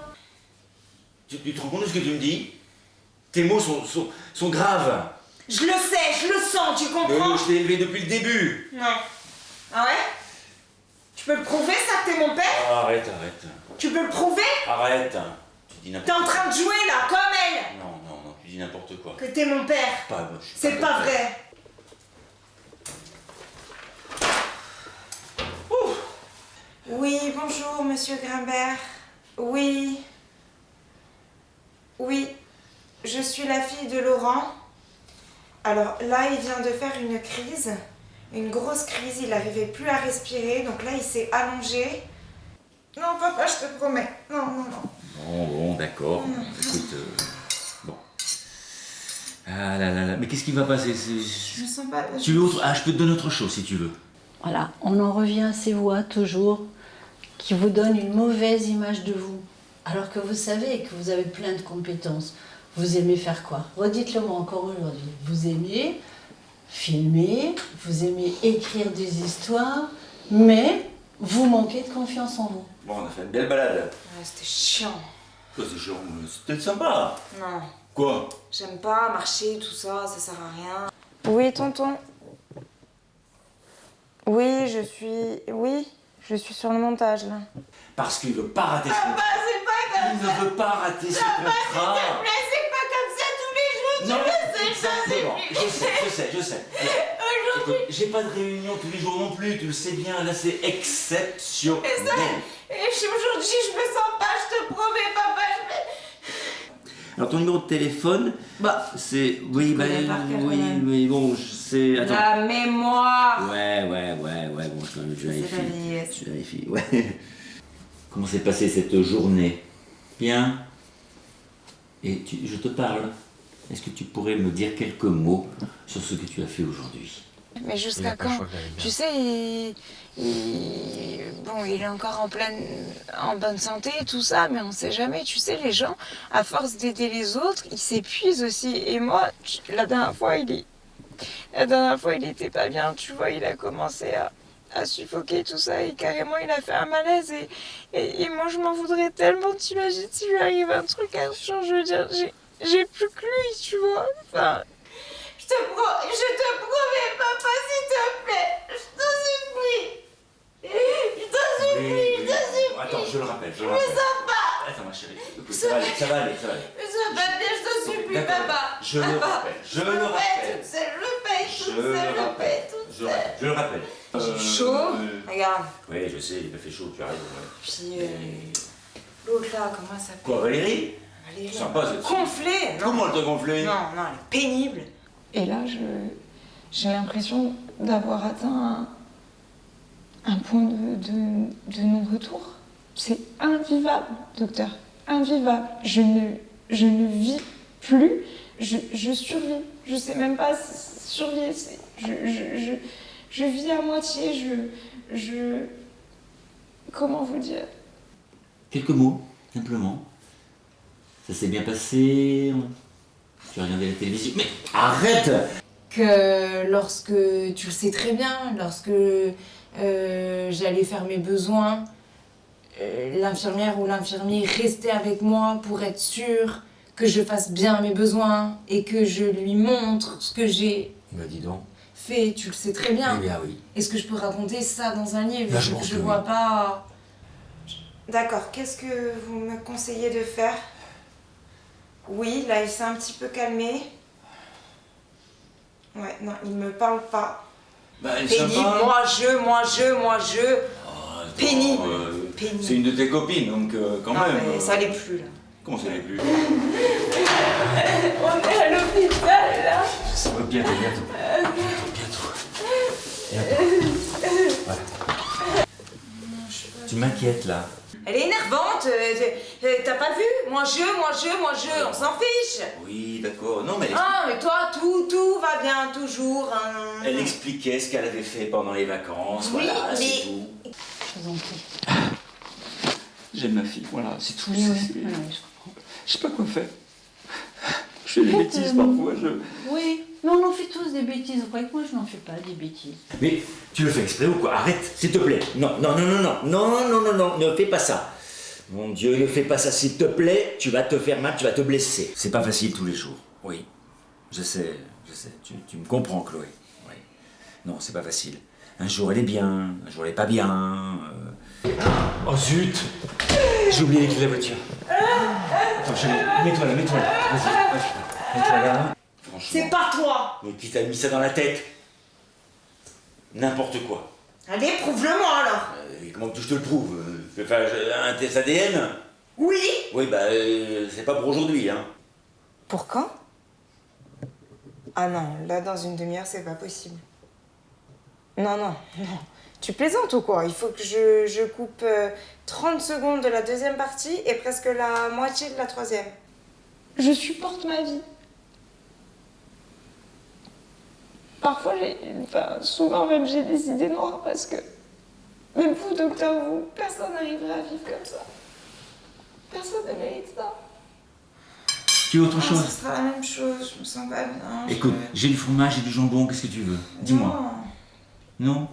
Tu te rends compte de ce que tu me dis? Tes mots sont graves. Je le sais, je le sens, tu comprends? Je t'ai élevé depuis le début. Non. Ah ouais? Tu peux le prouver, ça, que t'es mon père? Arrête. Tu peux le prouver? Arrête. Tu dis T'es n'importe en train de jouer, là, comme elle! Non, tu dis n'importe quoi. Que t'es mon père. C'est pas vrai. Oui, bonjour, monsieur Grimbert. Oui, je suis la fille de Laurent. Alors là, il vient de faire une crise, une grosse crise, il n'arrivait plus à respirer, donc là, il s'est allongé. Non, papa, je te promets. Non. Bon, d'accord. Écoute, bon. Ah là, mais qu'est-ce qui va passer? Je me sens pas... Tu veux autre... Ah, je peux te donner autre chose si tu veux. Voilà, on en revient à ces voix toujours qui vous donnent une mauvaise image de vous. Alors que vous savez que vous avez plein de compétences. Vous aimez faire quoi? Redites-le-moi encore aujourd'hui. Vous aimez filmer, vous aimez écrire des histoires, mais vous manquez de confiance en vous. Bon, on a fait une belle balade. Ouais, c'était chiant. Quoi, c'est chiant? C'était sympa. Non. Quoi? J'aime pas marcher, tout ça, ça sert à rien. Oui, tonton. Oui, je suis sur le montage, là. Parce qu'il veut pas rater ce contrat. Papa, c'est pas comme Il ça. ne veut pas rater ce Papa, contrat. s'il te plaît, c'est pas comme ça tous les jours, Non, tu le sais, ça, c'est exactement. Je sais. Aujourd'hui... Écoute, j'ai pas de réunion tous les jours non plus, tu le sais bien. Là, c'est exceptionnel. Et aujourd'hui, je me sens pas, je te promets, papa, Alors, ton numéro de téléphone, c'est... Oui, bon, je sais... Attends. La mémoire. Ouais, bon, je vérifie. Ouais. Comment s'est passée cette journée? Bien. Et je te parle. Est-ce que tu pourrais me dire quelques mots sur ce que tu as fait aujourd'hui? Mais jusqu'à quand? Tu sais, il est encore en bonne santé et tout ça, mais on sait jamais. Tu sais, les gens, à force d'aider les autres, ils s'épuisent aussi. Et moi, la dernière fois, il était pas bien, tu vois, il a commencé à suffoquer tout ça et carrément il a fait un malaise et moi je m'en voudrais tellement, t'imagines s'il lui arrive un truc à ce genre, je veux dire, j'ai plus que lui, tu vois, enfin... Je te promets, papa, s'il te plaît, je t'en supplie. Je t'en supplie, je t'en supplie. Attends, je le rappelle. Je me sens pas. Attends, ma chérie. Écoute, ça va aller. Je me sens pas bien, je t'en supplie, papa. Je le rappelle. Je le rappelle. Je le rappelle. J'ai chaud. Regarde. Oui, je sais, il m'a fait chaud, tu as raison. Puis l'autre là, comment elle s'appelle? Quoi, Valérie? Valérie. Sympa, cette fille. Gonflée. Comment elle t'a gonflé? Non, elle est pénible. Et là, j'ai l'impression d'avoir atteint un point de non-retour. C'est invivable, docteur. Invivable. Je ne vis plus. Je survis. Je sais même pas survivre. Je vis à moitié. Comment vous dire? Quelques mots, simplement. Ça s'est bien passé. Tu as regardé la télévision. Mais arrête! Que lorsque, tu le sais très bien, lorsque j'allais faire mes besoins, l'infirmière ou l'infirmier restait avec moi pour être sûr que je fasse bien mes besoins et que je lui montre ce que j'ai Dis donc. fait, tu le sais très bien. Eh bien oui. Est-ce que je peux raconter ça dans un livre? Là, je pense que oui. vois pas... D'accord, qu'est-ce que vous me conseillez de faire? Oui, là il s'est un petit peu calmé. Ouais, non, il me parle pas. Bah, elle est Pénible, sympa. moi je. Pénible. Pénible. C'est une de tes copines, donc quand Non, même. mais ça l'est plus là. Comment ça l'est plus? On est à l'hôpital là. Ça va bientôt. Voilà. Tu m'inquiètes là. Elle est énervante, t'as pas vu? Moi je, on s'en fiche. Oui, d'accord. Non, mais Ah, mais toi, tout va bien, toujours. Hein. elle expliquait ce qu'elle avait fait pendant les vacances. Oui, voilà, mais- c'est tout. Je vous en prie. J'aime ma fille, voilà, c'est tout. Oui, c'est- oui, je comprends. Je sais pas quoi faire. Je fais des bêtises parfois, Oui, mais on en fait tous des bêtises. Vous croyez que moi, je n'en fais pas des bêtises. Mais tu le fais exprès ou quoi? Arrête, s'il te plaît. Non, ne fais pas ça. Mon Dieu, ne fais pas ça, s'il te plaît. Tu vas te faire mal, tu vas te blesser. C'est pas facile tous les jours. Oui, je sais. Tu me comprends, Chloé. Oui. Non, c'est pas facile. Un jour elle est bien, un jour elle est pas bien. Oh zut! J'ai oublié les clés de la voiture. Attends, chérie, mets-toi là. Vas-y, mets-toi là. Franchement. C'est pas toi. Mais qui t'a mis ça dans la tête? N'importe quoi. Allez, prouve-le-moi alors. Et comment que je te le prouve? Je vais faire un test ADN? Oui. Oui, bah, c'est pas pour aujourd'hui, hein. Pour quand? Ah non, là dans une demi-heure c'est pas possible. Non. Tu plaisantes ou quoi? Il faut que je coupe 30 secondes de la deuxième partie et presque la moitié de la troisième. Je supporte ma vie. Parfois, souvent même, j'ai des idées noires parce que même vous, docteur, personne n'arriverait à vivre comme ça. Personne ne mérite ça. Tu veux autre chose? Ce sera la même chose, je me sens pas bien. Écoute, j'ai du fromage et du jambon, qu'est-ce que tu veux? Dis-moi. Non?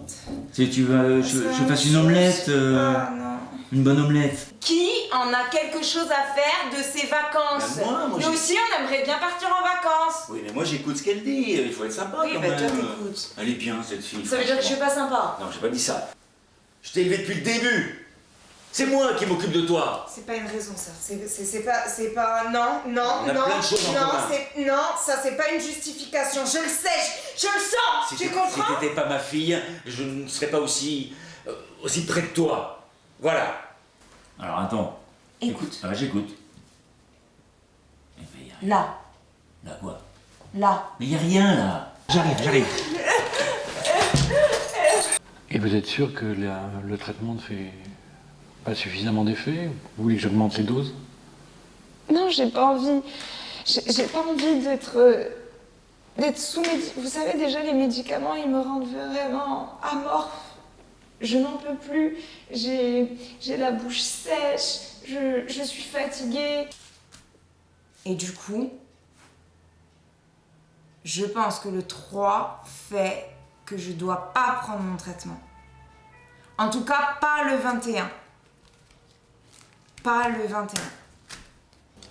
Tu veux je fasse une omelette? Ah non. Une bonne omelette? Qui en a quelque chose à faire de ses vacances? Bah, moi, Nous aussi, on aimerait bien partir en vacances. Oui, mais moi j'écoute ce qu'elle dit, il faut être sympa Oui, quand bah, même. toi, t'écoutes. Elle est bien cette fille. Ça veut dire que je suis pas sympa. Non, j'ai pas dit ça. Je t'ai élevé depuis le début. C'est moi qui m'occupe de toi. C'est pas une raison, ça. C'est pas... Non. On a plein de choses en commun. Non, ça, c'est pas une justification. Je le sais, je le sens. Tu comprends? Si t'étais pas ma fille, je ne serais pas aussi près de toi. Voilà. Alors attends. Écoute. Ah, j'écoute. Là. Là quoi? Là. Mais y a rien là. J'arrive. Et vous êtes sûr que le traitement ne fait pas suffisamment d'effet? Vous voulez que j'augmente les doses? Non, j'ai pas envie. J'ai pas envie d'être sous Vous savez, déjà, les médicaments, ils me rendent vraiment amorphe. Je n'en peux plus. J'ai la bouche sèche. Je suis fatiguée. Et du coup, je pense que le 3 fait que je dois pas prendre mon traitement. En tout cas, pas le 21. Pas le 21.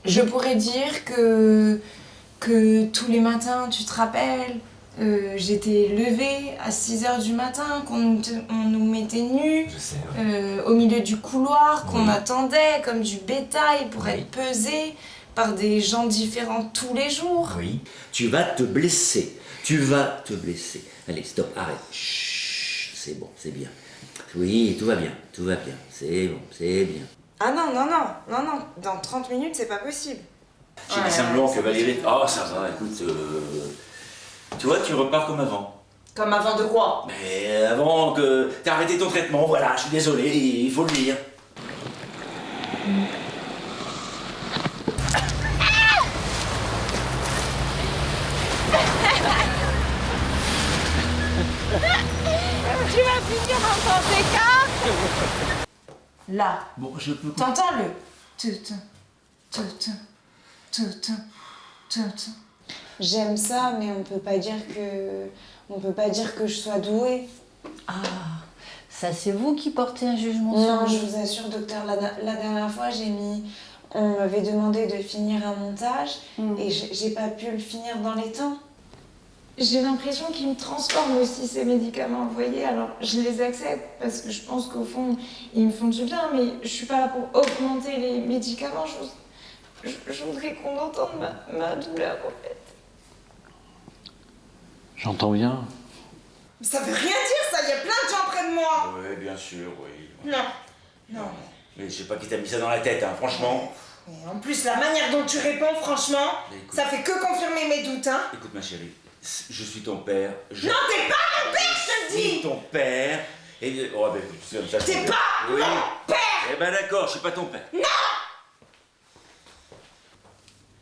Je pourrais dire que tous les matins, tu te rappelles, j'étais levée à 6h du matin, on nous mettait nus, Je sais, ouais. au milieu du couloir, qu'on Oui. attendait comme du bétail pour être pesé par des gens différents tous les jours. Oui. Tu vas te blesser. Tu vas te blesser. Allez, stop, arrête. Chut, c'est bon, c'est bien. Oui, tout va bien, tout va bien. C'est bon, c'est bien. Ah non, dans 30 minutes, c'est pas possible. J'ai dit simplement que Valérie... Oh, ça va, écoute... Tu vois, tu repars comme avant. Comme avant de quoi? Mais avant que t'aies arrêté ton traitement, voilà, je suis désolé, il faut le dire. Tu vas finir en temps d'écart. Là. Bon, je peux... T'entends le J'aime ça, mais on peut pas dire que je sois douée. Ah, ça c'est vous qui portez un jugement Non, sur je vous assure, docteur, la dernière fois, on m'avait demandé de finir un montage et j'ai pas pu le finir dans les temps. J'ai l'impression qu'ils me transforment aussi, ces médicaments, vous voyez. Alors, je les accepte parce que je pense qu'au fond, ils me font du bien, mais je suis pas là pour augmenter les médicaments. Je voudrais qu'on entende ma douleur, en fait. J'entends bien. Ça veut rien dire, ça. Il y a plein de gens près de moi. Oui, bien sûr, oui. Non. Mais je sais pas qui t'a mis ça dans la tête, hein, franchement. Et en plus, la manière dont tu réponds, franchement, Écoute. ça fait que confirmer mes doutes, hein. Écoute, ma chérie, je suis ton père. Non, t'es pas mon père, je te Je suis dis. ton père. Et... Oh, ben écoute, c'est comme ça. T'es pas Oui. mon père. Eh ben d'accord, je suis pas ton père.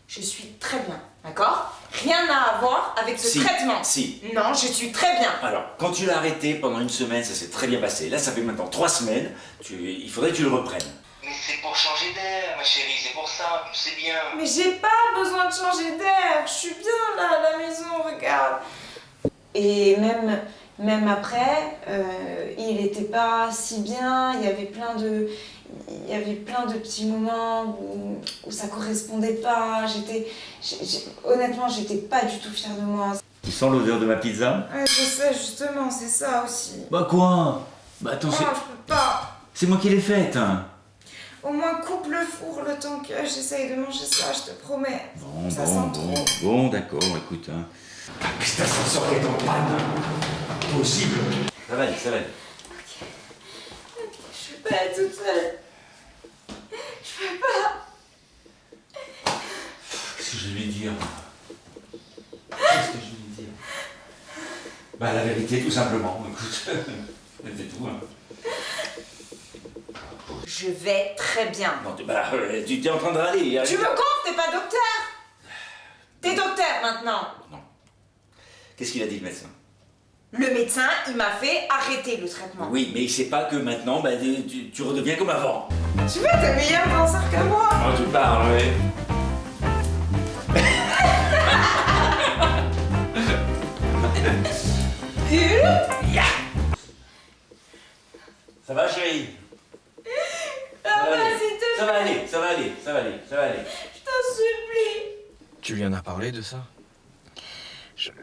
Je suis très bien, d'accord? Rien à voir avec ce Si, traitement. si. Non, je suis très bien. Alors, quand tu l'as arrêté pendant une semaine, ça s'est très bien passé. Là, ça fait maintenant 3 semaines. Il faudrait que tu le reprennes. Mais c'est pour changer d'air, ma chérie, c'est pour ça, tu sais bien. Mais j'ai pas besoin de changer d'air. Je suis bien là à la maison, regarde. Et même après, il était pas si bien. Il y avait plein de petits moments où ça correspondait pas. Honnêtement, j'étais pas du tout fière de moi. Tu sens l'odeur de ma pizza? Ouais, je sais, justement, c'est ça aussi. Bah quoi? Bah attends, Non, je peux pas. c'est moi qui l'ai faite. Hein. Au moins, coupe le four le temps que j'essaye de manger ça, je te promets. Bon, Ça sent trop. bon, d'accord, écoute. Hein. Ah, putain, ça sort est en panne. Possible. Ça va aller, ça va aller. Je peux pas être toute seule. Je peux pas. Qu'est-ce que je vais lui dire? Qu'est-ce que je vais lui dire? Bah la vérité, tout simplement. Écoute, c'est tout. Hein. Je vais très bien. Non, tu t'es en train de râler. Tu me gonfles, t'es pas docteur. T'es docteur maintenant. Non. Qu'est-ce qu'il a dit le médecin? Le médecin, il m'a fait arrêter le traitement. Oui, mais il sait pas que maintenant, bah, tu redeviens comme avant. Tu vois, t'es meilleur danseur que moi. Oh, tu parles, oui. Yeah. Ça va, chérie? Ah bah, s'il te Ça va plaît. aller, ça va aller, ça va aller, ça va aller. Je t'en supplie. Tu lui en as parlé de ça?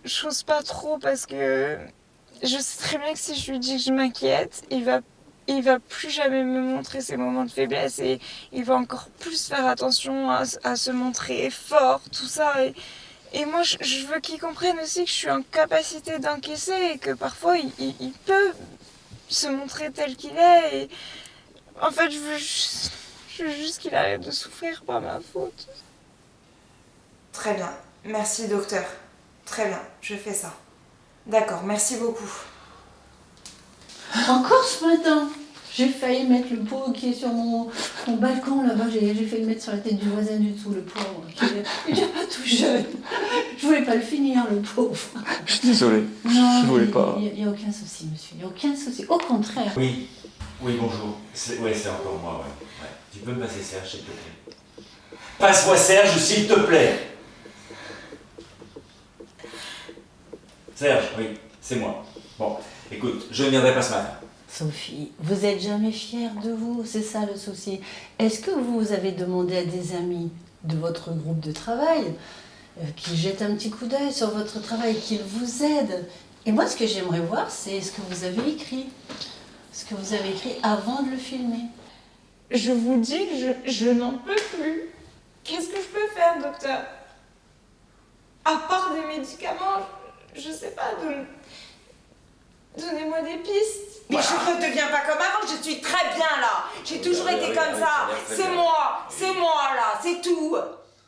J'ose pas trop parce que je sais très bien que si je lui dis que je m'inquiète, il va plus jamais me montrer ses moments de faiblesse et il va encore plus faire attention à se montrer fort, tout ça. Et moi, je veux qu'il comprenne aussi que je suis en capacité d'encaisser et que parfois il peut se montrer tel qu'il est. Et en fait, je veux juste qu'il arrête de souffrir par ma faute. Très bien. Merci, docteur. Très bien, je fais ça. D'accord, merci beaucoup. Encore ce matin, j'ai failli mettre le pot qui est sur mon balcon là-bas. J'ai failli le mettre sur la tête du voisin du dessous, le pauvre. Il n'est pas tout jeune. Je voulais pas le finir, le pauvre. Je suis désolé. Non, je voulais pas. Il n'y a aucun souci, monsieur. Il n'y a aucun souci. Au contraire. Oui, bonjour. C'est encore moi, ouais. Tu peux me passer Serge, s'il te plaît? Passe-moi Serge, s'il te plaît. Serge, oui, c'est moi. Bon, écoute, je ne viendrai pas ce matin. Sophie, vous n'êtes jamais fière de vous, c'est ça le souci. Est-ce que vous avez demandé à des amis de votre groupe de travail qu'ils jettent un petit coup d'œil sur votre travail, qu'ils vous aident? Et moi, ce que j'aimerais voir, c'est ce que vous avez écrit. Ce que vous avez écrit avant de le filmer. Je vous dis que je n'en peux plus. Qu'est-ce que je peux faire, docteur? À part des médicaments, je sais pas, donnez-moi des pistes. Mais je ne redeviens pas comme avant, je suis très bien là. J'ai toujours été comme ça. C'est moi là, c'est tout.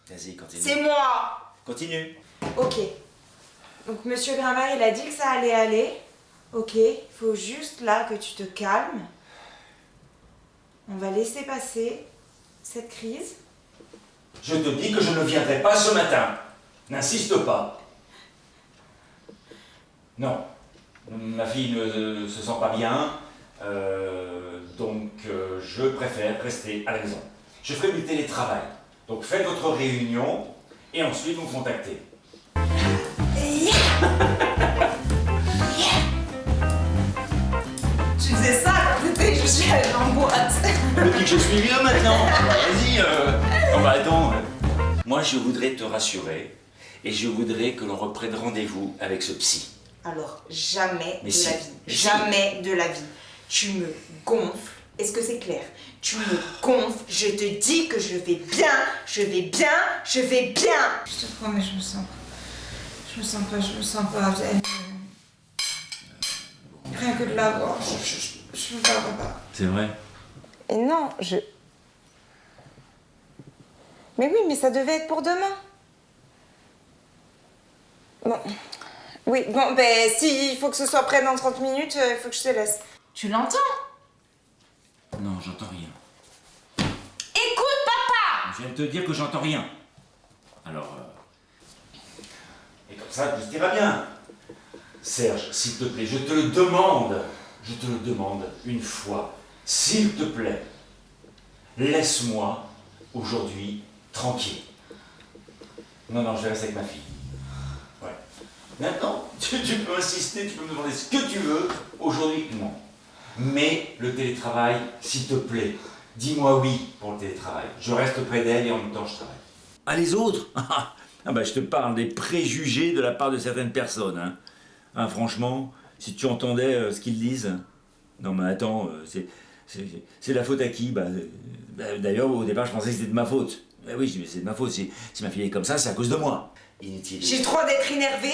Vas-y, continue. C'est moi. Continue. Ok. Donc Monsieur Grimbert, il a dit que ça allait aller. Ok, il faut juste là que tu te calmes. On va laisser passer cette crise. Je te dis que je ne viendrai pas ce matin. N'insiste pas. Non. Ma fille ne se sent pas bien, donc je préfère rester à la maison. Je ferai du télétravail. Donc faites votre réunion et ensuite vous me contactez. Tu faisais ça quand t'étais juste allée en boîte. Me dis que je suis mieux maintenant. Vas-y. Oh bah attends. Moi je voudrais te rassurer et je voudrais que l'on reprenne rendez-vous avec ce psy. Alors, jamais Mais de si. la vie. Mais si. Jamais de la vie. Tu me gonfles. Est-ce que c'est clair? Tu me gonfles. Je te dis que je vais bien. Je vais bien. Je vais bien. Je te promets, je me sens pas. Je me sens pas. Rien que de la voir. Je veux pas. C'est vrai. Et non, Mais oui, mais ça devait être pour demain. Bon. Oui, bon, ben, s'il faut que ce soit prêt dans 30 minutes, il faut que je te laisse. Tu l'entends? Non, j'entends rien. Écoute, papa! Je viens de te dire que j'entends rien. Alors, et comme ça, tout ira bien. Serge, s'il te plaît, je te le demande une fois, s'il te plaît, laisse-moi aujourd'hui tranquille. Non, je vais rester avec ma fille. Ouais. Maintenant, tu peux insister, tu peux me demander ce que tu veux. Aujourd'hui, non. Mais le télétravail, s'il te plaît, dis-moi oui pour le télétravail. Je reste près d'elle et en même temps je travaille. Ah, les autres? Ah bah je te parle des préjugés de la part de certaines personnes. Hein. Ah, franchement, si tu entendais ce qu'ils disent. Non mais attends, c'est la faute à qui? D'ailleurs, au départ, je pensais que c'était de ma faute. Ben oui, je dis, mais c'est de ma faute. Si ma fille est comme ça, c'est à cause de moi. Inutile. J'ai droit d'être énervée,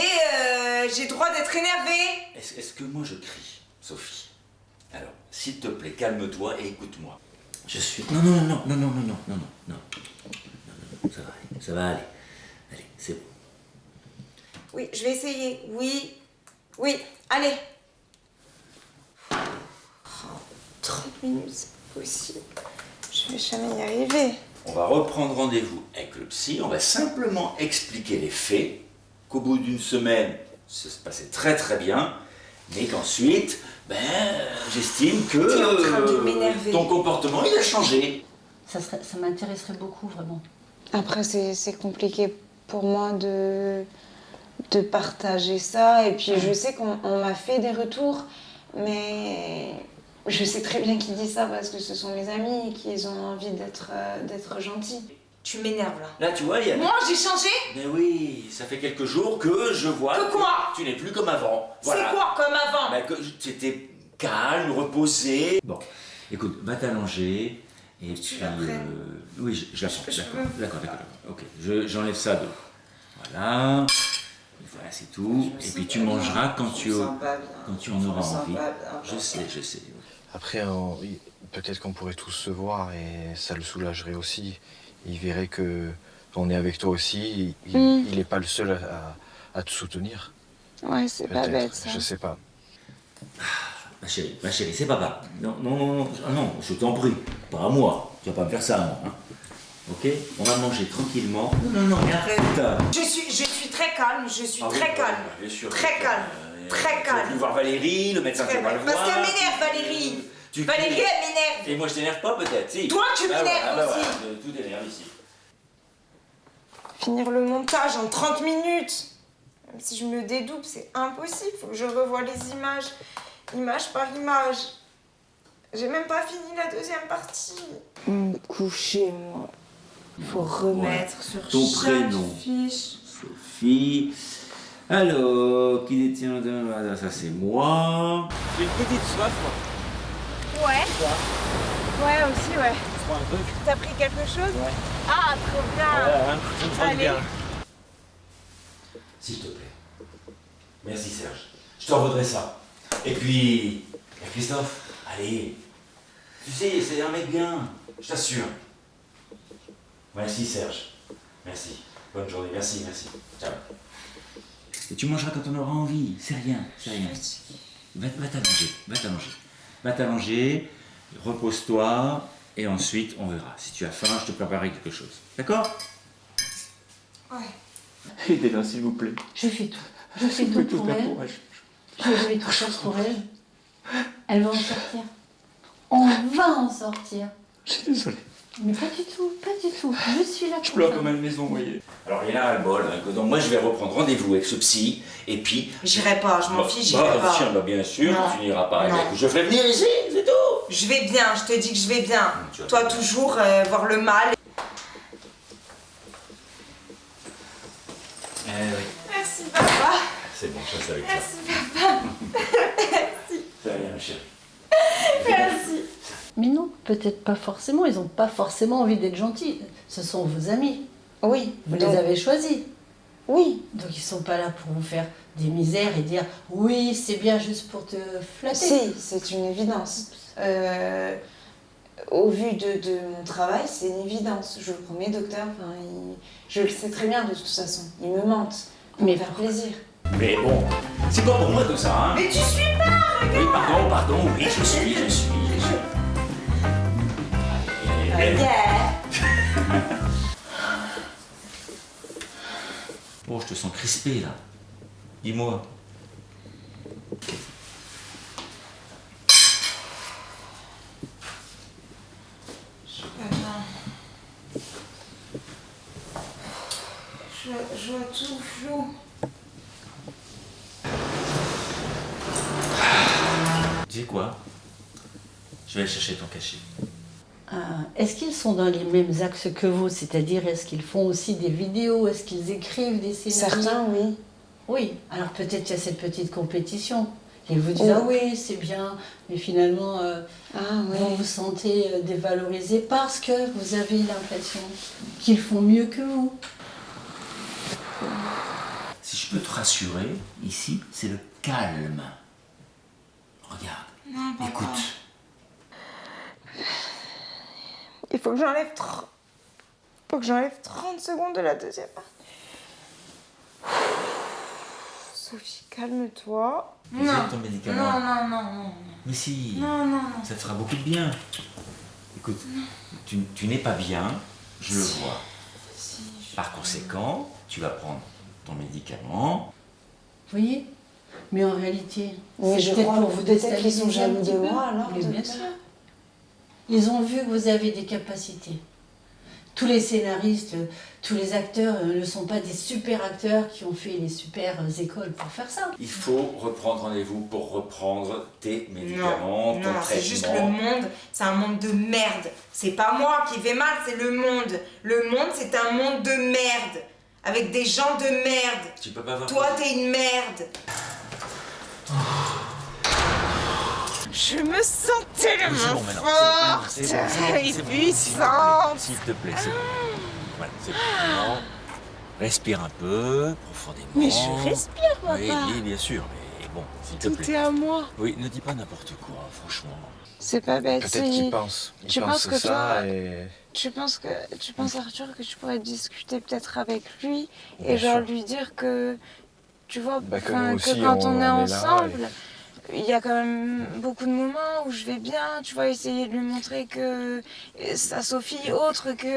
Est-ce que moi je crie, Sophie? Alors, s'il te plaît, calme-toi et écoute-moi. Je suis... Non, ça va aller. Allez, c'est bon. Oui, je vais essayer. Oui, allez. 30 minutes, c'est pas possible. Je vais jamais y arriver. On va reprendre rendez-vous avec le psy, on va simplement expliquer les faits, qu'au bout d'une semaine, ça se passait très très bien, mais qu'ensuite, j'estime que T'es en train de m'énerver. ton comportement, il a changé. Ça m'intéresserait beaucoup, vraiment. Après, c'est compliqué pour moi de partager ça. Et puis, je sais qu'on m'a fait des retours, mais je sais très bien qui dit ça parce que ce sont mes amis et qu'ils ont envie d'être gentils. Tu m'énerves là. Là, tu vois, il y a... Moi, j'ai changé? Mais oui, ça fait quelques jours que je vois Que quoi? tu n'es plus comme avant. Voilà. C'est quoi comme avant? Que tu étais calme, reposé. Bon, écoute, va t'allonger. Et puis, oui, je la sens. D'accord. Ok, j'enlève ça de. Voilà, c'est tout. Et puis tu mangeras quand tu en auras envie. Je sais. Après, peut-être qu'on pourrait tous se voir et ça le soulagerait aussi. Il verrait que on est avec toi aussi. Il n'est pas le seul à te soutenir. Ouais, c'est pas bête ça. Je sais pas. Ma chérie, c'est papa. Non, je t'en prie. Pas à moi. Tu vas pas me faire ça, moi. Hein. Ok? On va manger tranquillement. Non, mais arrête. Je suis très calme, très calme. Bien sûr. Très calme. Tu vas plus voir Valérie, le médecin, tu vas le voir. Parce qu'elle m'énerve, Valérie. Valérie, elle m'énerve. Et moi, je t'énerve pas, peut-être, si. Toi, tu m'énerves aussi. Tout énerve ici. Finir le montage en 30 minutes. Même si je me dédouble, c'est impossible. Faut que je revoie les images, image par image. J'ai même pas fini la deuxième partie. Me coucher, moi. Faut remettre sur Ton chaque prénom. fiche. Sophie. Alors, qui détient ça c'est moi. J'ai une petite soif, moi. Ouais. Ouais, aussi, ouais. Je prends un truc. T'as pris quelque chose? Ouais. Ah, trop bien. Voilà, hein, ça me fera du Allez. bien. S'il te plaît. Merci Serge. Je t'en voudrais ça. Et puis, Christophe, allez. Tu sais, c'est un mec bien, je t'assure. Merci Serge. Merci. Bonne journée, merci. Ciao. Et tu mangeras quand on aura envie, c'est rien. Va t'allonger, repose-toi, et ensuite on verra. Si tu as faim, je te préparerai quelque chose. D'accord? Ouais. Aidez-la, s'il vous plaît. Je fais tout. Je fais tout pour elle. Je vais tout faire pour elle. Elle va en sortir. On va en sortir. Je suis désolé. Mais pas du tout, pas du tout. Je suis là pour Je pleure ça. comme à la maison, vous voyez. Alors il y en a un bol, hein, donc moi je vais reprendre rendez-vous avec ce psy, et puis... J'irai pas, je m'en fiche, j'irai pas. Tiens, bien sûr, Non. tu n'iras pas. Non. Mais je ferai venir ici, c'est tout. Je vais bien, je te dis que je vais bien. Tu vas Toi, bien. toujours voir le mal. Eh oui. Merci, papa. C'est bon, je sais avec ça. Merci, papa. C'est rien, ma chérie. Merci. Mais non, peut-être pas forcément. Ils n'ont pas forcément envie d'être gentils. Ce sont vos amis. Oui. Vous donc- les avez choisis. Oui. Donc ils sont pas là pour vous faire des misères et dire oui, c'est bien juste pour te flatter. Si, c'est une évidence. Au vu de mon travail, c'est une évidence. Je le promets, docteur. Enfin, je le sais très bien de toute façon. Ils me mentent pour me faire plaisir. Mais bon, c'est pas pour moi tout ça, hein. Mais tu suis pas, Oui, pardon, oui, je suis. regarde. Oh, je te sens crispé là. Dis-moi. Je vois tout flou. Tu sais quoi? Je vais aller chercher ton cachet. Est-ce qu'ils sont dans les mêmes axes que vous? C'est-à-dire, est-ce qu'ils font aussi des vidéos? Est-ce qu'ils écrivent des scénarios? Certains, oui. Oui, alors peut-être qu'il y a cette petite compétition. Ils vous disent, Oui. ah oui, c'est bien, mais finalement, vous vous sentez dévalorisé parce que vous avez l'impression qu'ils font mieux que vous. Si je peux te rassurer, ici, c'est le calme. Regarde, Non, papa. écoute. Il faut que j'enlève 30 secondes de la deuxième partie. Sophie, calme-toi. Tu sais ton médicament. Non. Mais si, Non. ça te fera beaucoup de bien. Écoute, tu n'es pas bien, je le vois. Par conséquent, tu vas prendre ton médicament. Vous voyez? Mais en réalité, Mais c'est je peut-être crois pour vous peut-être qu'ils sont déstabiliser un jaloux petit de peu. moi, alors, Mais bien docteur. sûr. Ils ont vu que vous avez des capacités. Tous les scénaristes, tous les acteurs ne sont pas des super acteurs qui ont fait les super écoles pour faire ça. Il faut reprendre rendez-vous pour reprendre tes médicaments, ton Non, traitement. c'est juste le monde, c'est un monde de merde. C'est pas moi qui vais mal, c'est le monde. Le monde, c'est un monde de merde. Avec des gens de merde. Tu peux pas avoir... Toi, t'es une merde. Je me sens tellement forte et puissante. S'il te plaît, c'est bon. Voilà, c'est bon. Non. Respire un peu, profondément. Mais je respire, papa. Oui, bien sûr, mais bon, s'il te plaît. Tout est à moi. Oui, ne dis pas n'importe quoi, franchement. C'est pas bête. Peut-être qu'ils pensent. Ils Tu pensent penses que ça toi- et... Tu penses Arthur que tu pourrais discuter peut-être avec lui Bien et genre sûr. lui dire que tu vois Bah, que enfin, nous que aussi, quand on est là ensemble il y a quand même beaucoup de moments où je vais bien, tu vois, essayer de lui montrer que sa Sophie autre que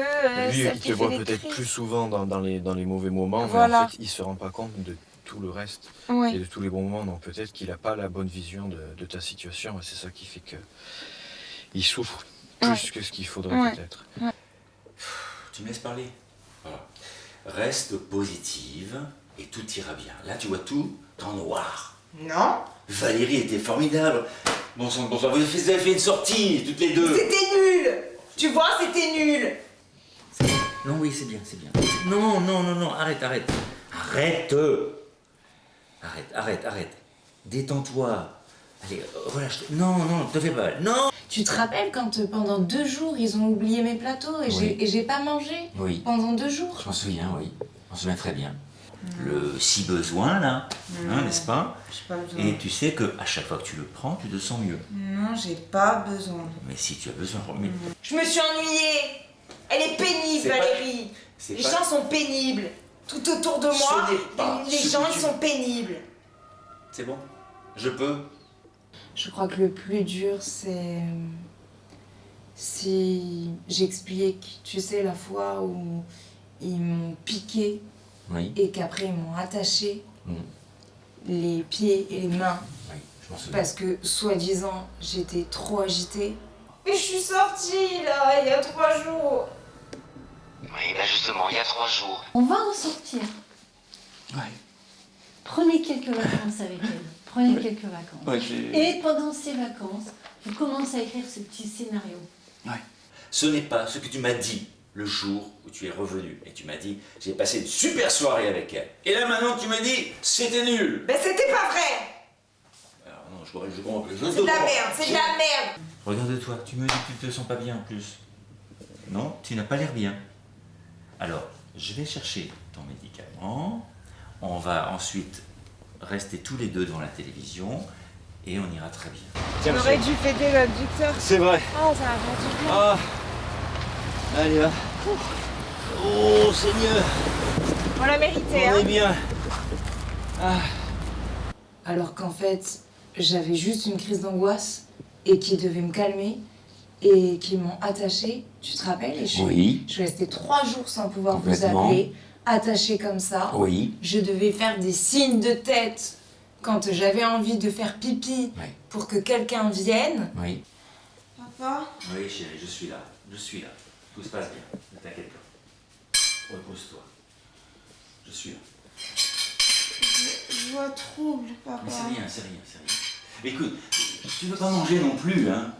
Lui, celle il qui te fait voit les peut-être crises. plus souvent dans les mauvais moments, Voilà. mais en fait, il se rend pas compte de tout le reste Oui. et de tous les bons moments. Donc peut-être qu'il n'a pas la bonne vision de ta situation et c'est ça qui fait que il souffre plus que ce qu'il faudrait Ouais. peut-être. Tu me laisses parler? Voilà. Reste positive et tout ira bien. Là, tu vois tout en noir. Non. Valérie était formidable. Bon sang, vous avez fait une sortie, toutes les deux. C'était nul. Tu vois, c'était nul. Non, oui, c'est bien, c'est bien. Non, arrête. Arrête. Détends-toi. Allez, relâche-toi. Non, te fais pas mal. Non. Tu te rappelles quand pendant 2 jours ils ont oublié mes plateaux et Oui. j'ai pas mangé Oui. pendant 2 jours? Je m'en souviens, oui. Je m'en souviens très bien. Le si besoin, là, hein, n'est-ce pas? J'ai pas besoin. Et tu sais que à chaque fois que tu le prends, tu te sens mieux. Non, j'ai pas besoin. Mais si tu as besoin, mais Je me suis ennuyée. Elle est pénible, C'est pas- Valérie. c'est Les pas- gens sont pénibles. Tout autour de Ce moi, n'est pas les ce gens que ils tu- sont pénibles. c'est bon. Je peux. Je crois que le plus dur c'est si j'explique, tu sais, la fois où ils m'ont piqué Oui. et qu'après ils m'ont attaché Mm. les pieds et les mains Oui, je m'en souviens. parce que soi-disant j'étais trop agitée. Mais je suis sortie là, il y a 3 jours. Oui, bah justement, il y a 3 jours. On va en sortir. Ouais. Prenez quelques vacances avec elle. Prenez quelques vacances. Ouais, Et pendant ces vacances, vous commencez à écrire ce petit scénario. Ouais. Ce n'est pas ce que tu m'as dit le jour où tu es revenu. Et tu m'as dit, j'ai passé une super soirée avec elle. Et là maintenant, tu m'as dit, c'était nul. Mais c'était pas vrai. Alors non, je comprends plus. C'est de la merde, c'est de la merde. Regarde-toi, tu me dis que tu te sens pas bien en plus. Non, tu n'as pas l'air bien. Alors, je vais chercher ton médicament. On va ensuite rester tous les deux devant la télévision et on ira très bien. On aurait dû fêter notre victoire. C'est vrai. Oh, ça va faire du bien. Ah. Allez, va. Oh, Seigneur. On l'a mérité, On hein. est bien. Alors qu'en fait j'avais juste une crise d'angoisse et qui devait me calmer et qui m'ont attachée, tu te rappelles? Et Oui. je suis restée 3 jours sans pouvoir vous Complètement. appeler, attachée comme ça. Oui. Je devais faire des signes de tête quand j'avais envie de faire pipi Oui. pour que quelqu'un vienne. Oui. Papa, Oui, chérie, je suis là. Tout se passe bien. Ne t'inquiète pas. Repose-toi. Je suis là. je vois trouble, papa. Mais c'est rien. Écoute, tu veux pas manger non plus, hein?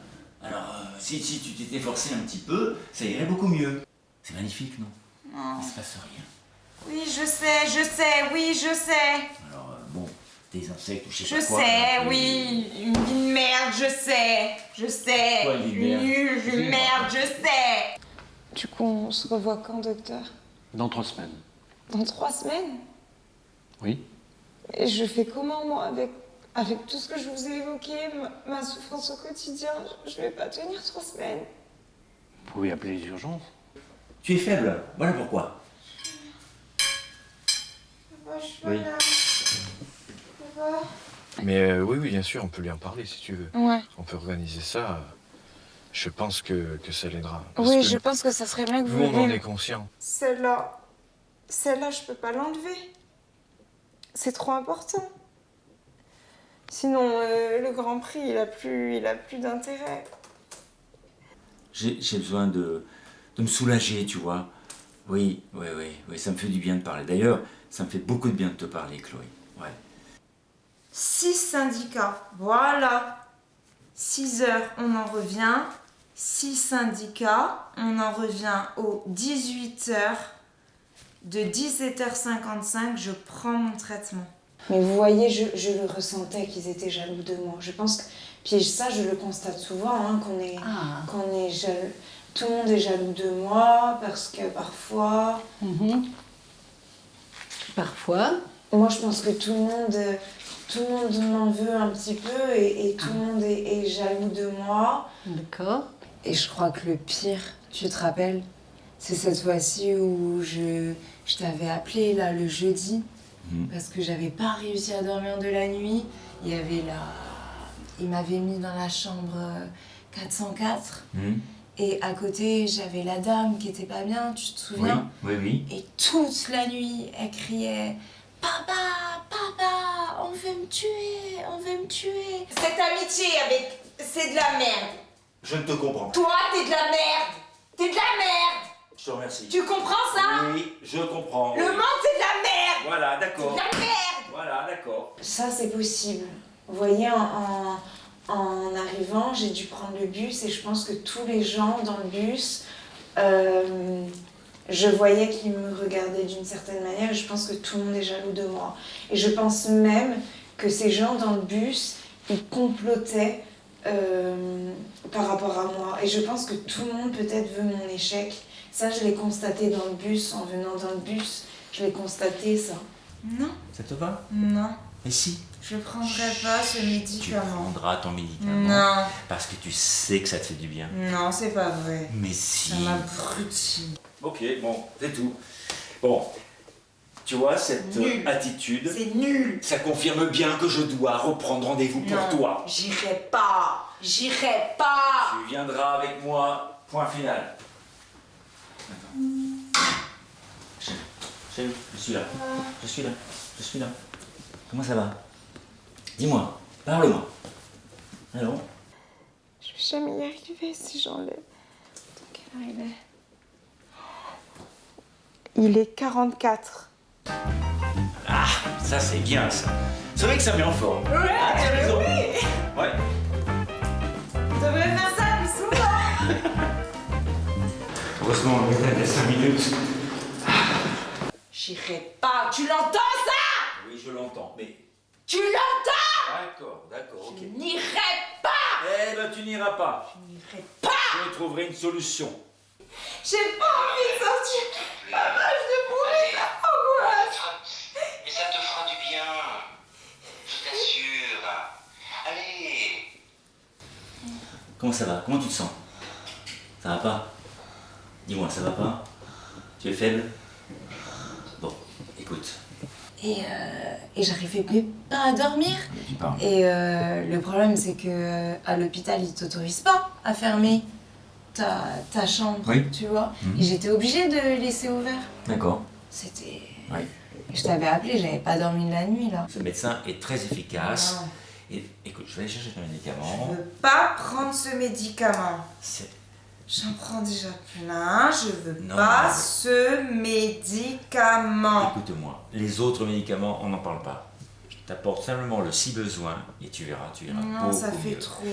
Alors, si tu t'étais forcé un petit peu, ça irait beaucoup mieux. C'est magnifique, non? Non. Il se passe rien. Oui, je sais, oui, je sais. Alors, bon, des insectes ou je sais Je pas quoi. sais, un peu- oui. Une vie de merde, je sais. Quoi, une vie de merde? Une merde, je sais. Du coup, on se revoit quand, docteur? Dans 3 semaines. Dans 3 semaines? Oui. Et je fais comment, moi, avec tout ce que je vous ai évoqué, ma souffrance au quotidien? Je vais pas tenir 3 semaines. Vous pouvez appeler les urgences. Tu es faible, voilà pourquoi. Papa, je suis pas Oui. là. Papa. Mais oui, bien sûr, on peut lui en parler si tu veux. Ouais. On peut organiser ça. Je pense que ça l'aidera. Parce Oui, que je pense que ça serait bien que nous, vous on en lui- est conscient. Celle-là, je peux pas l'enlever. C'est trop important. Sinon, le Grand Prix, il a plus d'intérêt. J'ai besoin de me soulager, tu vois. Oui, ça me fait du bien de parler. D'ailleurs, ça me fait beaucoup de bien de te parler, Chloé. Ouais. 6 syndicats, voilà. 6 heures, on en revient. 6 syndicats, on en revient aux 18 heures. De 17h55, je prends mon traitement. Mais vous voyez, je le ressentais qu'ils étaient jaloux de moi. Je pense que... Puis ça, je le constate souvent, hein, qu'on est jaloux. Tout le monde est jaloux de moi parce que parfois... Parfois. Moi, je pense que tout le monde m'en veut un petit peu et tout le monde est jaloux de moi. D'accord. Et je crois que le pire, tu te rappelles, c'est cette fois-ci où je t'avais appelé là le jeudi parce que j'avais pas réussi à dormir de la nuit. Il m'avait mis dans la chambre 404 et à côté j'avait la dame qui était pas bien, tu te souviens? Oui. Et toute la nuit elle criait Papa, on veut me tuer. Cette amitié c'est de la merde. Je ne te comprends pas. Toi, t'es de la merde. T'es de la merde. Je te remercie. Tu comprends ça? Oui, je comprends. Le oui. monde, c'est de la merde. Voilà, C'est d'accord. de la merde. Voilà, d'accord. Ça, c'est possible. Vous voyez, en en arrivant, j'ai dû prendre le bus et je pense que tous les gens dans le bus, je voyais qu'ils me regardaient d'une certaine manière et je pense que tout le monde est jaloux de moi. Et je pense même que ces gens dans le bus, ils complotaient par rapport à moi. Et je pense que tout le monde peut-être veut mon échec. Ça, je l'ai constaté dans le bus, en venant dans le bus, je l'ai constaté ça. Non. Ça te va? Non. Mais si. Je prendrai pas ce Tu médicament. prendras ton médicament. Non. Parce que tu sais que ça te fait du bien. Non, c'est pas vrai. Mais si. Ça m'abrutit. Ok, bon, c'est tout. Bon, tu vois, cette Nul. attitude, C'est nul. ça confirme bien que je dois reprendre rendez-vous pour Non, toi. J'irai pas. J'irai pas. Tu viendras avec moi, point final. Attends. Chérie, je suis là. Je suis là. Je suis là. Comment ça va? Dis-moi, parle-moi. Alors? Je vais jamais y arriver si j'enlève. Attends, quelle heure il est? Il est 44. Ah, ça c'est bien ça. C'est vrai que ça met en forme. Ouais, Ah, t'as raison. oui. Ouais. Tu devrais faire ça plus souvent. Heureusement, on est à 5 minutes. J'irai pas. Tu l'entends ça? Oui, je l'entends, mais... Tu l'entends? D'accord, ok. Je n'irai pas. Eh ben, tu n'iras pas. Je n'irai pas. Je trouverai une solution. J'ai pas envie de sortir. Papa, je mourir d'angoisse. Mais ça te fera du bien. Je t'assure. Allez. Comment ça va? Comment tu te sens? Ça va pas? Dis-moi, ça va pas? Tu es faible? Bon, écoute. Et j'arrivais même pas à dormir. Tu parles. Et le problème, c'est que à l'hôpital, ils t'autorisent pas à fermer ta chambre, Oui. tu vois. Mhm. Et j'étais obligée de laisser ouvert. D'accord. C'était... Oui. Et je t'avais appelé, j'avais pas dormi de la nuit, là. Ce médecin est très efficace. Non. Et écoute, je vais aller chercher ton Je médicament. veux pas prendre ce médicament. C'est... J'en prends déjà plein, je veux Non, pas non. ce médicament. Écoute-moi, les autres médicaments, on n'en parle pas. Je t'apporte simplement le si besoin et tu verras Non, beaucoup ça fait mieux. trop.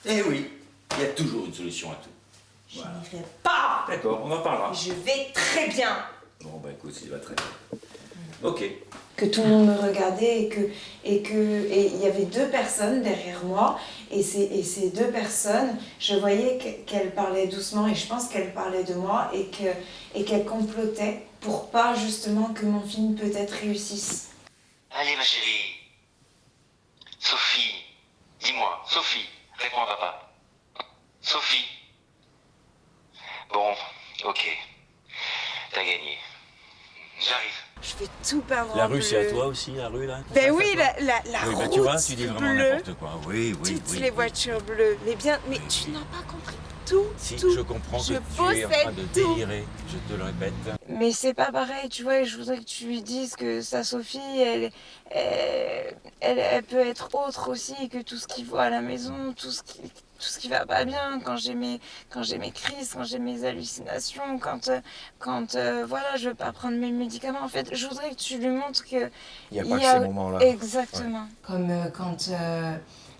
Eh oui, il y a toujours une solution à tout. Je Voilà. n'irai pas. D'accord, on en parlera. Je vais très bien. Bon, bah écoute, il va très bien. Ok. Que tout le monde me regardait et il y avait deux personnes derrière moi et ces deux personnes, je voyais qu'elles parlaient doucement et je pense qu'elles parlaient de moi et qu'elles complotaient pour pas justement que mon film peut-être réussisse. Allez, ma chérie. Sophie. Dis-moi, Sophie. Réponds à papa. Sophie. Bon, ok. T'as gagné. J'arrive. Je vais tout peindre La en rue, bleu. c'est à toi aussi, la rue là? Ben Ça, oui, c'est à toi? la Oui, bah, route tu vois, tu dis vraiment bleue, n'importe quoi. Oui, oui, toutes oui. les voitures bleues. Mais tu n'as pas compris tout, Si, tout. je comprends que Je tu es en train de possède tout. délirer, je te le répète. Mais c'est pas pareil, tu vois, et je voudrais que tu lui dises que sa Sophie, elle peut être autre aussi, que tout ce qu'il voit à la maison, tout ce qui va pas bien, quand j'ai mes crises, quand j'ai mes hallucinations, quand voilà, je veux pas prendre mes médicaments. En fait, je voudrais que tu lui montres que... Il n'y a pas que ces moments-là. Exactement. Comme quand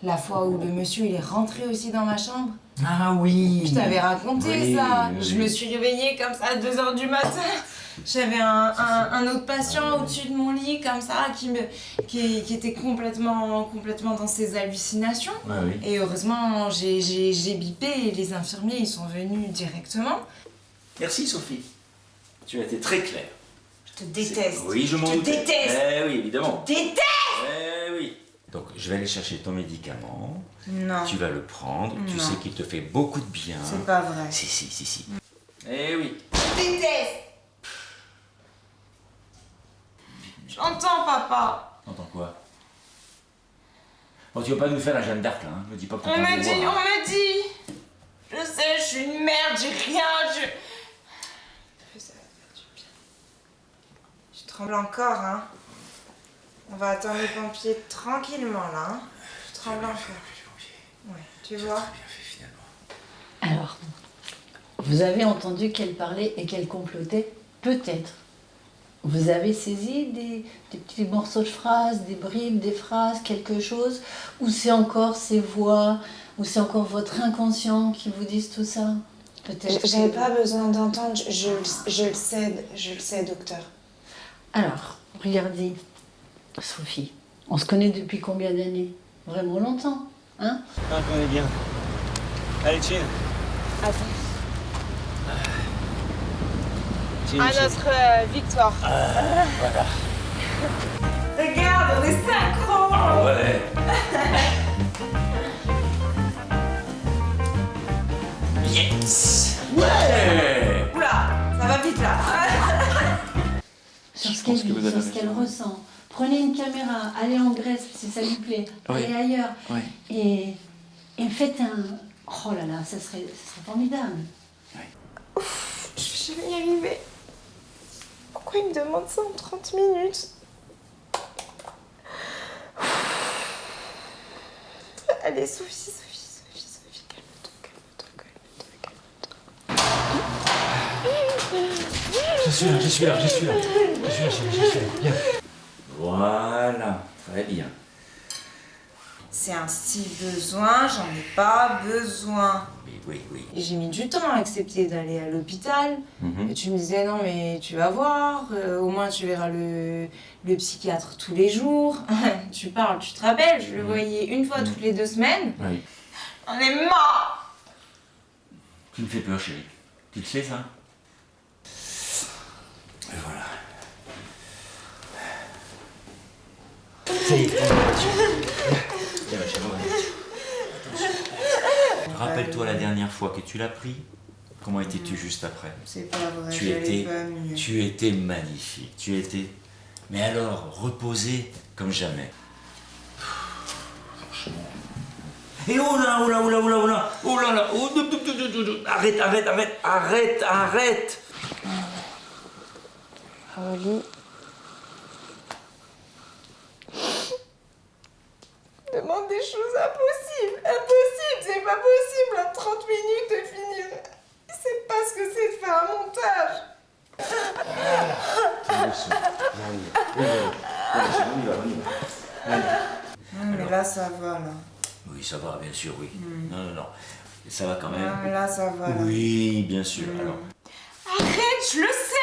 la fois où le monsieur il est rentré aussi dans ma chambre. Ah oui. Je t'avais raconté Oui, ça. oui. Je me suis réveillée comme ça à 2h du matin. J'avais un autre patient au-dessus de mon lit comme ça qui était complètement dans ses hallucinations. Ouais, oui. Et heureusement j'ai bipé et les infirmiers ils sont venus directement. Merci Sophie. Tu as été très claire. Je te déteste. Oui, je m'en te doutais. déteste. Eh oui, évidemment. Je te déteste. Eh oui. Donc, je vais aller chercher ton médicament. Non. Tu vas le prendre. Tu Non. sais qu'il te fait beaucoup de bien. C'est pas vrai. Si. Eh oui. Je déteste. J'entends papa. T'entends quoi? Bon, tu vas pas nous faire la Jeanne d'Arc, là, hein? Me dis pas que On t'entends me des dit, voix, hein. on me dit. Je sais, je suis une merde, j'ai rien, Ça va faire du bien. Je tremble encore, hein. On va attendre les pompiers tranquillement, là. Hein. Je tremble encore. Ouais, tu vois. Alors, vous avez entendu qu'elle parlait et qu'elle complotait? Peut-être. Vous avez saisi des petits morceaux de phrases, des bribes, des phrases, quelque chose? Ou c'est encore ces voix, ou c'est encore votre inconscient qui vous disent tout ça? Peut-être. J'avais pas besoin d'entendre, je le sais, docteur. Alors, regardez, Sophie, on se connaît depuis combien d'années? Vraiment longtemps, hein? Ah, je connais bien. Allez, chill. Attends. Chill, À chill. notre victoire. Voilà. Regarde, on est synchro. Ah ouais. Yes. Ouais. Oula, ça va vite là. Sur ce Je qu'elle pense que vous vit, avez sur ce qu'elle raison. ressent. Prenez une caméra, allez en Grèce si ça lui plaît, Oui. allez ailleurs. Oui. Et faites un... Oh là là, ça serait formidable. Je vais y arriver. Pourquoi il me demande ça en 30 minutes? Allez, Sophie, calme-toi. Je suis là. Viens. Voilà, très bien. C'est un si besoin, j'en ai pas besoin. Oui. Et j'ai mis du temps à accepter d'aller à l'hôpital. Mhm. Et tu me disais, non mais tu vas voir, au moins tu verras le psychiatre tous les jours. Tu parles, tu te rappelles, je le voyais une fois toutes les 2 semaines. Oui. On est mort. Tu me fais peur, chérie. Tu le sais, ça? Et voilà. Ça y est, prends la voiture. Viens, ma chérie, on va dans la voiture. Attention. Rappelle-toi la dernière fois que tu l'as pris. Comment étais-tu juste après? C'est pas vrai, Tu j'allais étais, pas mieux. tu étais magnifique. Tu étais, mais alors, reposée comme jamais. Franchement. Et oh là, arrête. Oli. Demande des choses impossibles. C'est pas possible en 30 minutes de finir. C'est pas ce que c'est de faire un montage. Mais là, ça va, là. Oui, ça va, bien sûr, oui. Non. Ça va quand même. Ah, là, ça va, là. Oui, bien sûr. Alors. Arrête, je le sais.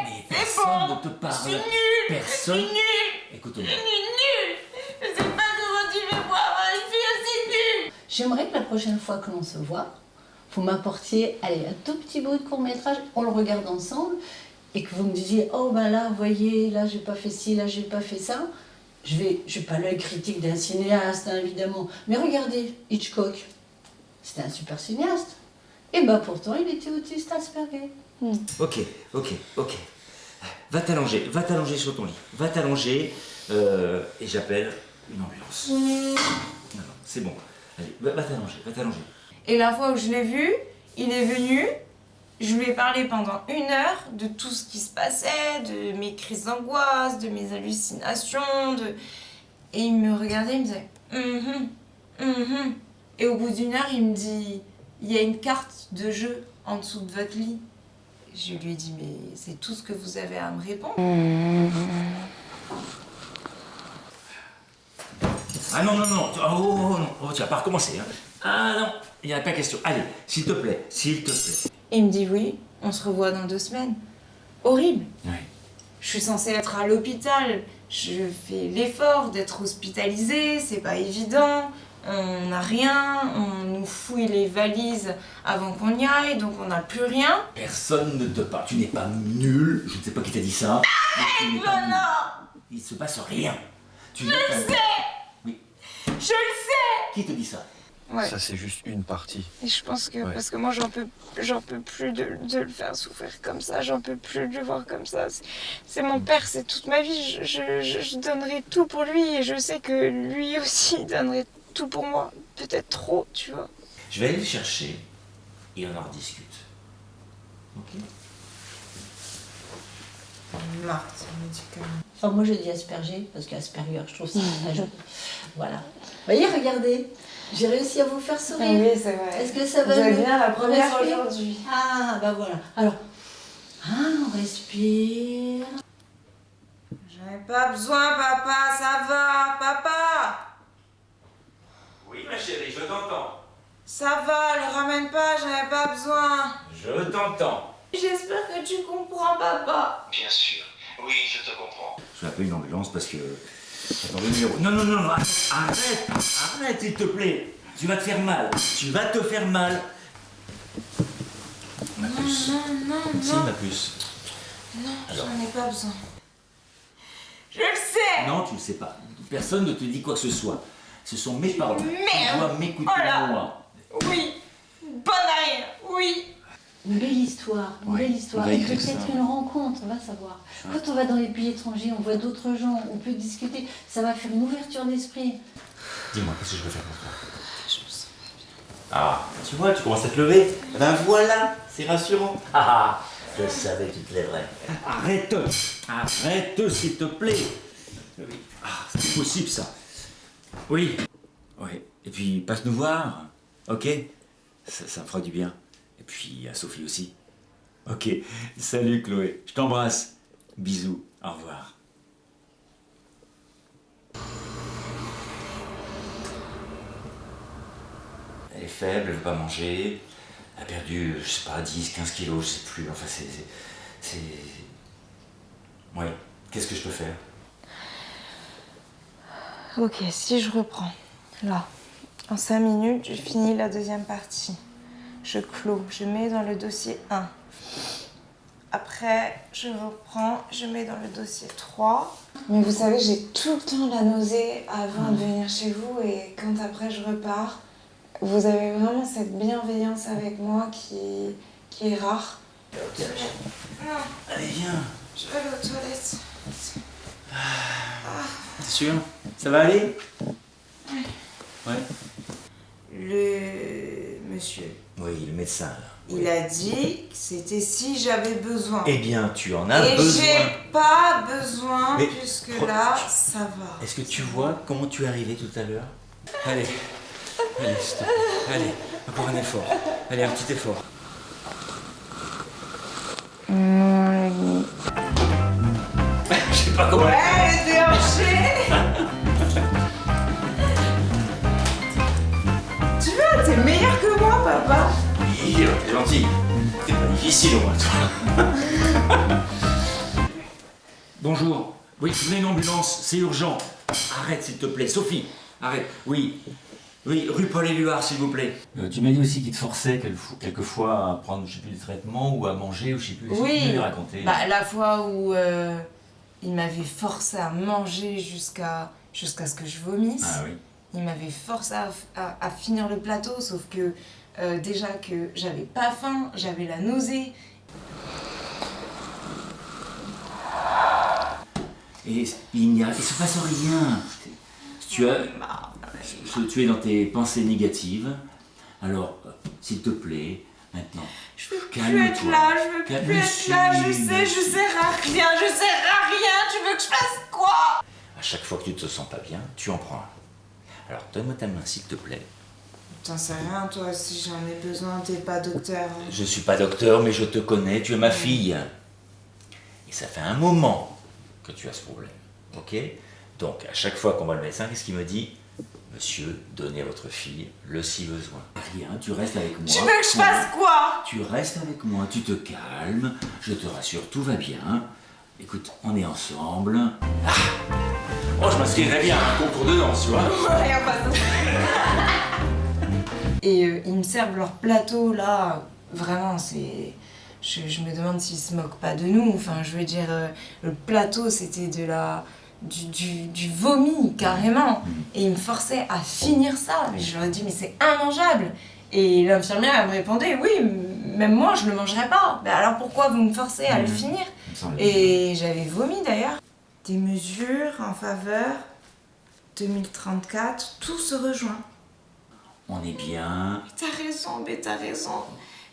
Mais C'est personne bon. ne te parle. Je suis nulle. Personne. Je suis nulle. Écoute-moi. Je sais pas comment tu fais pour avoir une fille aussi nulle. J'aimerais que la prochaine fois que l'on se voit, vous m'apportiez, allez, un tout petit bout de court-métrage, on le regarde ensemble, et que vous me disiez, oh ben là, vous voyez, là j'ai pas fait ci, là j'ai pas fait ça. Je vais pas l'œil critique d'un cinéaste, hein, évidemment, mais regardez, Hitchcock, c'était un super cinéaste. Et ben pourtant, il était autiste Asperger. Ok. Va t'allonger sur ton lit. Va t'allonger et j'appelle une ambulance. Non, c'est bon. Allez, va t'allonger. Et la fois où je l'ai vu, il est venu, je lui ai parlé pendant 1 heure de tout ce qui se passait, de mes crises d'angoisse, de mes hallucinations, et il me regardait, il me disait Et au bout d'1 heure, il me dit, il y a une carte de jeu en dessous de votre lit. Je lui ai dit, mais c'est tout ce que vous avez à me répondre. Ah non. Oh, tu vas pas recommencer. Hein. Ah non, il n'y a pas question. Allez, s'il te plaît. Il me dit, oui, on se revoit dans 2 semaines. Horrible. Oui. Je suis censée être à l'hôpital. Je fais l'effort d'être hospitalisée, c'est pas évident. On n'a rien, on nous fouille les valises avant qu'on y aille, donc on n'a plus rien. Personne ne te parle. Tu n'es pas nul. Je ne sais pas qui t'a dit ça. Arrête, Benoît! Il se passe rien. Je le sais! Oui. Je le sais! Qui te dit ça? Ouais. Ça, c'est juste une partie. Et je pense que, Ouais. parce que moi j'en peux plus de le faire souffrir comme ça, j'en peux plus de le voir comme ça. C'est mon père, c'est toute ma vie, je donnerai tout pour lui et je sais que lui aussi donnerait tout pour moi. Peut-être trop, tu vois. Je vais aller le chercher et on en rediscute. Ok? Marthe, médicament. Enfin, moi je dis Asperger, parce qu'Asperger, je trouve ça très joli. Voilà. Voyez, regardez, j'ai réussi à vous faire sourire. Oui, c'est vrai. Est-ce que ça va Vous allez mieux? bien la première Respire. aujourd'hui. Ah, bah voilà. Alors, respire. J'en ai pas besoin, papa, ça va, papa. Oui, ma chérie, je t'entends. Ça va, le ramène pas, j'en ai pas besoin. Je t'entends. J'espère que tu comprends, papa. Bien sûr. Oui, je te comprends. Je vais appeler une ambulance parce que... Attends, le numéro... Non, non, non, non, arrête, s'il te plaît. Tu vas te faire mal. Tu vas te faire mal. Ma puce. Non, Si, ma puce. non, Alors. j'en ai pas besoin. Je le sais. Non, tu ne sais pas. Personne ne te dit quoi que ce soit. Ce sont mes paroles. Merde. Tu dois m'écouter, Oh là. moi. Oui, bonne à rien, oui. Une belle histoire, une Ouais, belle on histoire. va Et écrire peut-être ça. une rencontre, on va savoir. Quand on va dans les pays étrangers, on voit d'autres gens, on peut discuter. Ça va faire une ouverture d'esprit. Dis-moi, qu'est-ce que je peux faire pour toi? Je me sens pas bien. Ah, tu vois, tu commences à te lever. Ben voilà, c'est rassurant. Ah, je savais que tu te lèverais. Arrête, s'il te plaît. Oui. Ah, c'est possible ça. Oui. Oui. Et puis, passe nous voir. Ok? Ça me fera du bien. Et puis, à Sophie aussi. Ok. Salut Chloé. Je t'embrasse. Bisous. Au revoir. Elle est faible, elle veut pas manger. Elle a perdu, je sais pas, 10, 15 kilos, je sais plus. Enfin, c'est... Ouais. Qu'est-ce que je peux faire? Ok, si je reprends, là, en 5 minutes, je finis la deuxième partie. Je clôt, je mets dans le dossier 1. Après, je reprends, je mets dans le dossier 3. Mais vous savez, j'ai tout le temps la nausée avant de venir chez vous et quand après je repars, vous avez vraiment cette bienveillance avec moi qui est rare. Ok. Non, Allez, viens. je vais aller aux toilettes. T'es sûr? Ça va aller? Ouais. Le monsieur, Oui, le médecin, là. il a dit que c'était si j'avais besoin. Eh bien, tu en as Et besoin. j'ai pas besoin, Mais puisque pro- là, ça va. Est-ce que tu vois comment tu es arrivé tout à l'heure? Allez, s'il te plaît. Allez, encore un effort. Allez, un petit effort. Je sais pas comment... Ouais, les déhanchés. Tu vois, t'es meilleur que moi, papa. Oui, t'es gentil. C'est pas difficile au moins, toi. Bonjour. Oui, venez une ambulance, c'est urgent. Arrête, s'il te plaît. Sophie, arrête. Oui. Oui, rue Paul-Éluard, s'il vous plaît. Tu m'as dit aussi qu'il te forçait quelquefois à prendre, je sais plus, des traitements ou à manger, ou je sais plus. Tu m'avais raconté. Bah, la fois où il m'avait forcé à manger jusqu'à ce que je vomisse. Ah oui. Il m'avait forcé à finir le plateau, sauf que déjà que j'avais pas faim, j'avais la nausée. Et il se passe rien. Tu es dans tes pensées négatives. Alors, s'il te plaît, maintenant, Je veux plus calme-toi. être là, je veux plus être là, je sers à rien, tu veux que je fasse quoi? À chaque fois que tu te sens pas bien, tu en prends un. Alors, donne-moi ta main, s'il te plaît. T'en sais rien, toi, si j'en ai besoin, t'es pas docteur. Je suis pas docteur, mais je te connais, tu es ma fille. Et ça fait un moment que tu as ce problème, ok? Donc, à chaque fois qu'on voit le médecin, qu'est-ce qu'il me dit? Monsieur, donnez à votre fille le si besoin. Rien, tu restes avec moi. Tu veux que je fasse quoi? Tu restes avec moi, tu te calmes, je te rassure, tout va bien. Écoute, on est ensemble. Ah oh, je m'inscrirais bien à un concours de danse, tu vois. Rien pas Et ils me servent leur plateau, là, vraiment, c'est... Je me demande s'ils se moquent pas de nous, enfin, je veux dire, le plateau, c'était du vomi, carrément. Et ils me forçaient à finir ça, mais je leur ai dit, mais c'est immangeable. Et l'infirmière, elle me répondait, oui, même moi, je le mangerais pas. Ben alors pourquoi vous me forcez à le finir? Et j'avais vomi, d'ailleurs. Des mesures en faveur 2034, tout se rejoint. On est bien. T'as raison, mais t'as raison.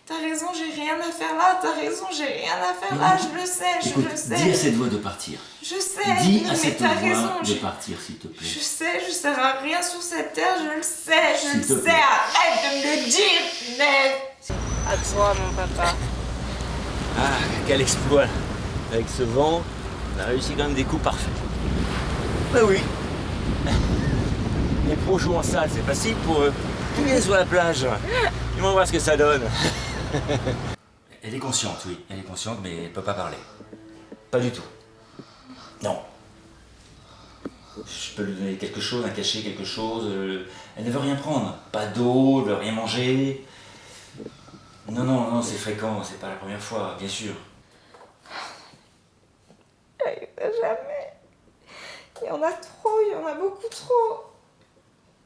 T'as raison, j'ai rien à faire là. T'as raison, j'ai rien à faire là. Je le sais, Écoute, je le sais. dis à cette voix de partir. Je sais. Dis non, à mais cette t'as voix raison. de partir, s'il te plaît. Je sais, je sers à rien sur cette terre. Je le sais, je S'il le te sais. plaît. Arrête de me le dire, punaise. À toi, mon papa. Ah, quel exploit. Avec ce vent, on a réussi quand même des coups parfaits. Bah oui. Les pros jouent en salle, c'est facile pour eux. Ils viennent sur la plage. Ils vont voir ce que ça donne. Elle est consciente, oui. Elle est consciente, mais elle ne peut pas parler. Pas du tout. Non. Je peux lui donner quelque chose, un cachet, quelque chose. Elle ne veut rien prendre. Pas d'eau, elle ne veut rien manger. Non, non, non, c'est fréquent, c'est pas la première fois, bien sûr. Jamais. Il y en a trop, il y en a beaucoup trop.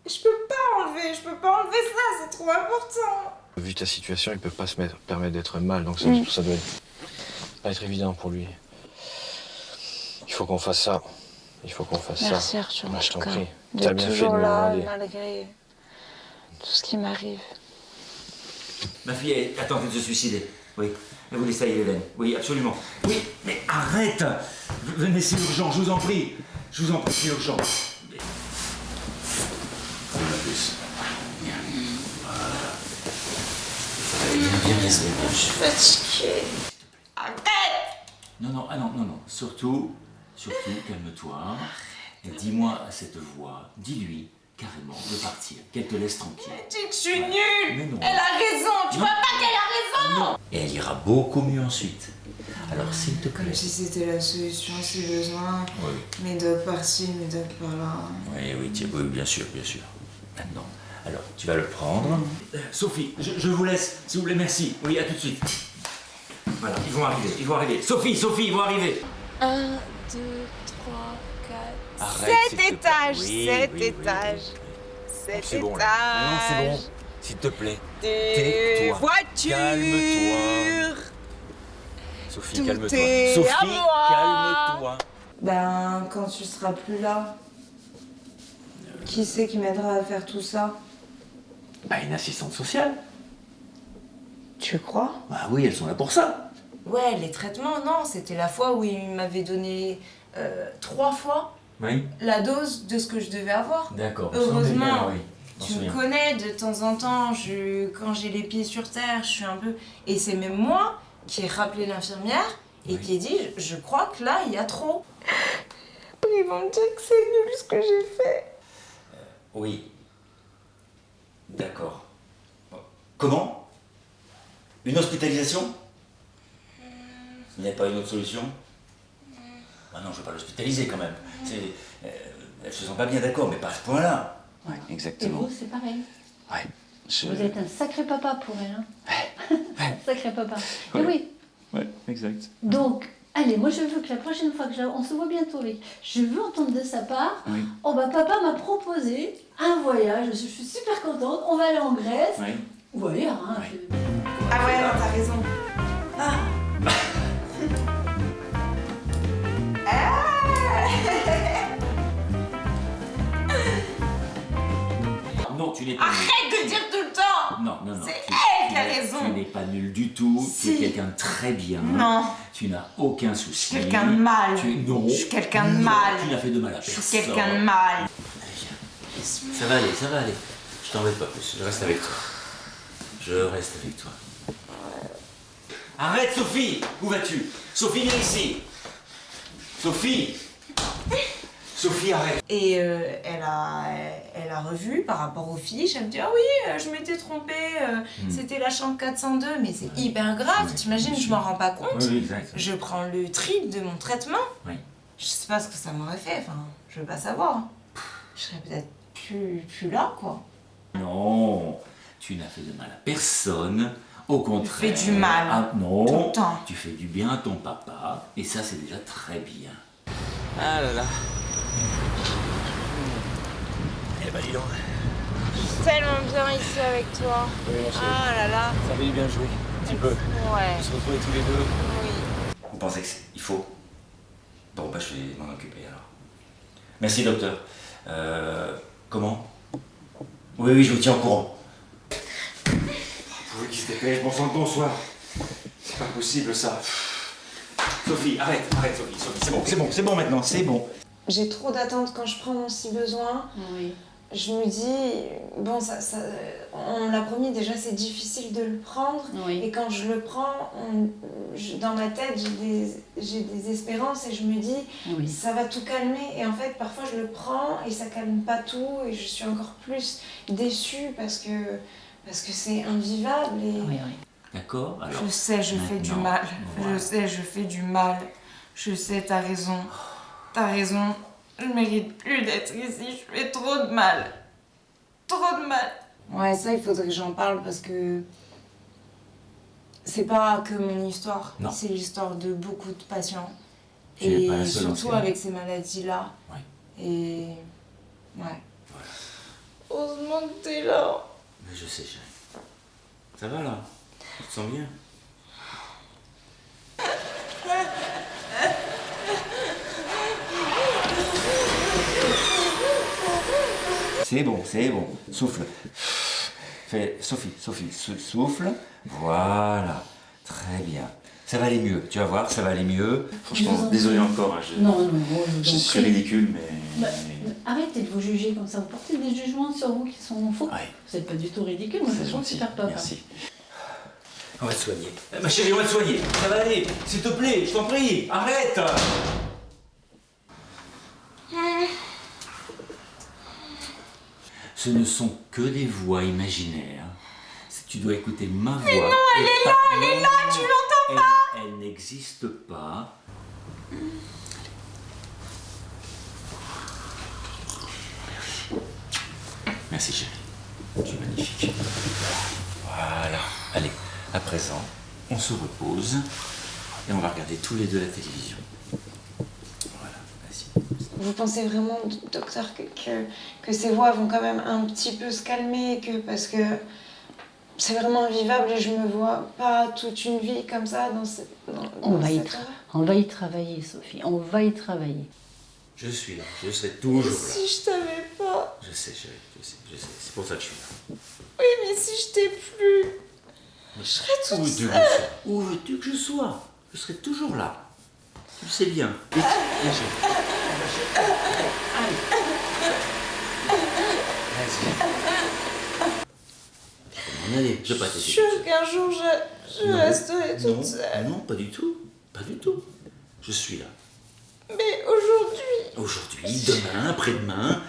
Je peux pas enlever ça, c'est trop important. Vu ta situation, il peut pas se permettre d'être mal, donc ça doit pas être évident pour lui. Il faut qu'on fasse ça. Il faut qu'on fasse Merci ça. Arthur, Bah, je t'en en tout prie. cas, T'as d'être bien fait de toujours me là, demander. malgré tout ce qui m'arrive. Ma fille est tentée de se suicider. Oui. Elle voulait saillir les veines. Oui, absolument. Oui, mais arrête! Venez, c'est urgent, je vous en prie. Je vous en prie, c'est urgent. Viens. Je suis fatiguée. Arrête! Non, non, ah non, non, non. Surtout, calme-toi. Et dis-moi à cette voix, dis-lui carrément de partir, qu'elle te laisse tranquille. Elle dit que je suis nulle. Mais non. Elle a raison. Tu vois pas qu'elle a raison? Non. Et elle ira beaucoup mieux ensuite. Alors, s'il te plaît. Comme si c'était la solution si besoin. Oui. Médoc par-ci, médoc par-là. Oui, bien sûr, bien sûr. Maintenant, alors, tu vas le prendre. Sophie, je vous laisse, s'il vous plaît, merci. Oui, à tout de suite. Voilà, ils vont arriver. Sophie, ils vont arriver. 1, 2, 3, 4, Arrête, 7 s'il te plaît. étages, Oui, 7 oui, étages. 7 C'est bon, étages. là. Non, c'est bon. S'il te plaît. Des Tais-toi. voitures. Calme-toi. Sophie, Tout calme-toi. est à Sophie, moi. calme-toi. Ben, quand tu seras plus là, qui c'est qui m'aidera à faire tout ça? Bah, une assistante sociale. Tu crois? Bah oui, elles sont là pour ça. Ouais, les traitements, non, c'était la fois où il m'avait donné 3 fois Oui. la dose de ce que je devais avoir. D'accord. Heureusement, Oui. tu me connais, de temps en temps, quand j'ai les pieds sur terre, je suis un peu... Et c'est même moi qui ai rappelé l'infirmière et qui ai dit, je crois que là, il y a trop. Ils vont me dire que c'est nul ce que j'ai fait. Oui. D'accord. Comment? Une hospitalisation? Il n'y a pas une autre solution? Ah non, je ne veux pas l'hospitaliser quand même. Elle se sent pas bien, d'accord, mais pas à ce point-là. Oui, Et exactement. vous, c'est pareil. Ouais. Vous êtes un sacré papa pour elle. Hein. Sacré papa. Et oui. Ouais, exact. Donc, allez, moi je veux que la prochaine fois que on se voit bientôt, oui, je veux entendre de sa part. Oui. Oh bah papa m'a proposé un voyage, je suis super contente, on va aller en Grèce. Oui. Oui, hein. Oui. Ah ouais, non, t'as raison. Ah. Non, tu n'es pas nul. Arrête de dire tout le temps. Non. C'est elle qui a raison. Tu n'es pas nul du tout. Si. Tu es quelqu'un de très bien. Non. Tu n'as aucun souci. Je suis quelqu'un de mal. Non. Je suis quelqu'un de Non, mal. Tu n'as fait de mal à Je personne. suis quelqu'un de mal. Allez, viens. Ça va aller. Je t'embête pas plus. Je reste avec toi. Arrête, Sophie. Où vas-tu? Sophie, viens ici. Sophie, arrête. Et elle a revu par rapport aux fiches. Elle me dit, ah oui, je m'étais trompée, c'était la chambre 402, mais c'est hyper grave, t'imagines, je m'en rends pas compte. Oui, exact. Je prends le triple de mon traitement. Oui. Je sais pas ce que ça m'aurait fait, enfin, je veux pas savoir. Je serais peut-être plus là, quoi. Non, tu n'as fait de mal à personne. Au contraire. Je fais du mal. Ah, non. Tout le temps. Tu fais du bien à ton papa. Et ça, c'est déjà très bien. Ah là là. Eh ben, dis donc. Je suis tellement bien ici avec toi. Oui, ma chérie. Ah là là. Ça avait bien joué. Un petit peu. Ouais. On se retrouver tous les deux. Oui. Vous pensez qu'il faut? Bon, bah, je vais m'en occuper alors. Merci, docteur. Comment? Oui, je vous tiens au courant. Pourvu qu'il se dépêche, bon sang de bonsoir. C'est pas possible ça. Sophie, arrête, Sophie, c'est bon maintenant, c'est bon. J'ai trop d'attentes quand je prends mon si besoin. Oui. je me dis, bon, on me l'a promis, déjà c'est difficile de le prendre. Oui. Et quand je le prends, dans ma tête, j'ai des espérances et je me dis, Oui. ça va tout calmer. Et en fait, parfois je le prends et ça calme pas tout. Et je suis encore plus déçue parce que c'est invivable. Et... Oui, oui. D'accord? Alors, Je sais, je fais du mal. Je sais, je fais du mal. Je sais, t'as raison. T'as raison. Je mérite plus d'être ici. Je fais trop de mal. Trop de mal. Ouais, ça, il faudrait que j'en parle parce que c'est pas que mon histoire. Non. C'est l'histoire de beaucoup de patients. Tu n'es Et pas la seule surtout ancienne. avec ces maladies-là. Ouais. Et... ouais. Voilà. Heureusement que t'es là. Mais je sais, chérie. Ça va là? Tu te sens bien? C'est bon, c'est bon. Souffle. Fais, Sophie, souffle. Voilà. Très bien. Ça va aller mieux. Tu vas voir, ça va aller mieux. Franchement, désolé encore. Hein, Non, je suis ridicule, mais... Bah, arrêtez de vous juger comme ça. Vous portez des jugements sur vous qui sont faux. Ouais. Vous n'êtes pas du tout ridicule. Moi, je C'est trouve gentil. super papa. Merci. On va te soigner. Ma chérie, on va te soigner. Ça va aller. S'il te plaît, je t'en prie. Arrête. Ce ne sont que des voix imaginaires. Tu dois écouter ma voix. Mais non, elle est là, tu l'entends pas. Elle n'existe pas. Merci chérie. Tu es magnifique. Voilà. Allez, à présent, on se repose et on va regarder tous les deux la télévision. Voilà, vas-y. Vous pensez vraiment, docteur, que ces voix vont quand même un petit peu se calmer, parce que c'est vraiment invivable et je me vois pas toute une vie comme ça dans cette... On va y travailler, Sophie. On va y travailler. Je suis là, je serai toujours là. Si je t'avais pas. Je sais chérie, je sais. C'est pour ça que je suis là. Oui, mais si je t'ai plus. Je serais toute seule. Où veux-tu que je sois? Je serai toujours là. Tu le sais bien. Vite, viens chérie. Vas-y. Allez, je vais pas Je t'aider. suis sûre qu'un jour je resterai toute seule. Non, pas du tout. Pas du tout. Je suis là. Mais aujourd'hui. Aujourd'hui, demain, après-demain,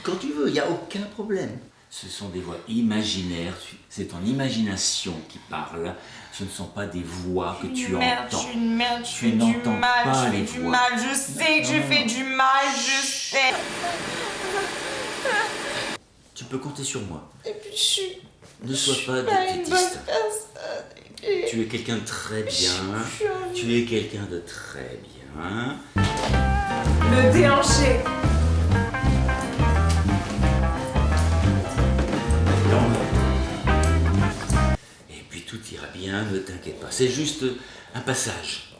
quand tu veux, il n'y a aucun problème. Ce sont des voix imaginaires, c'est ton imagination qui parle, ce ne sont pas des voix que tu entends. Je suis une merde, je Tu fais du n'entends mal, pas je fais les du voix. mal, je sais que je fais du mal, je sais. Tu peux compter sur moi. Et puis je suis Ne sois pas pas une bonne défaitiste. personne. Et Tu es quelqu'un de très bien. j'ai envie. Tu es quelqu'un de très bien. Le déhanché. Et puis tout ira bien, ne t'inquiète pas. C'est juste un passage.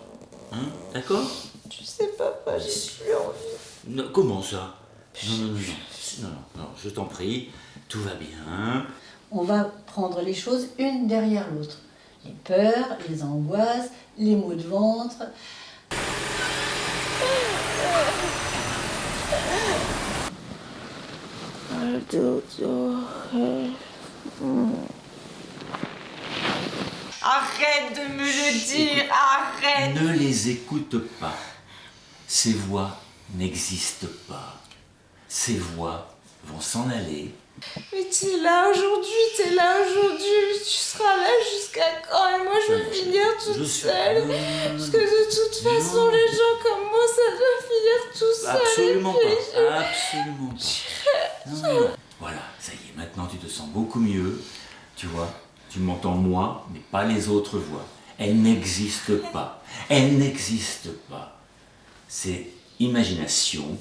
Hein? D'accord? Tu sais, papa, j'ai plus envie. Non, comment ça? Non, je t'en prie, tout va bien. On va prendre les choses une derrière l'autre. Les peurs, les angoisses, les maux de ventre. Arrête de me le dire, arrête. Ne les écoute pas. Ces voix n'existent pas. Ces voix vont s'en aller. Mais t'es là aujourd'hui, tu seras là jusqu'à quand? Et moi je vais finir toute seule. Parce que de toute façon, les gens comme moi, ça doit finir tout seul. Absolument Et puis, pas. Absolument pas. Non. Voilà, ça y est, maintenant tu te sens beaucoup mieux. Tu vois, tu m'entends moi, mais pas les autres voix. Elles n'existent pas. Elles n'existent pas. C'est imagination.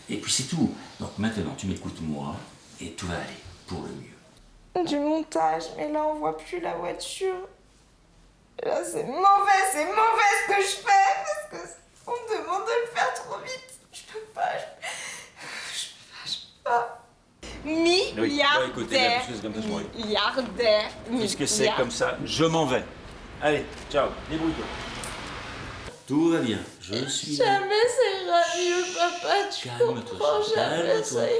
Et puis c'est tout. Donc maintenant, tu m'écoutes moi et tout va aller pour le mieux. Du montage, mais là on voit plus la voiture. Là c'est mauvais ce que je fais parce qu'on me demande de le faire trop vite. Je peux pas. Milliardaire. Puisque c'est comme ça, je m'en vais. Allez, ciao, débrouille-toi. Tout va bien, je suis là. Jamais ça ira mieux, papa. Tu Calme-toi, comprends, jamais calme-toi. ça ira.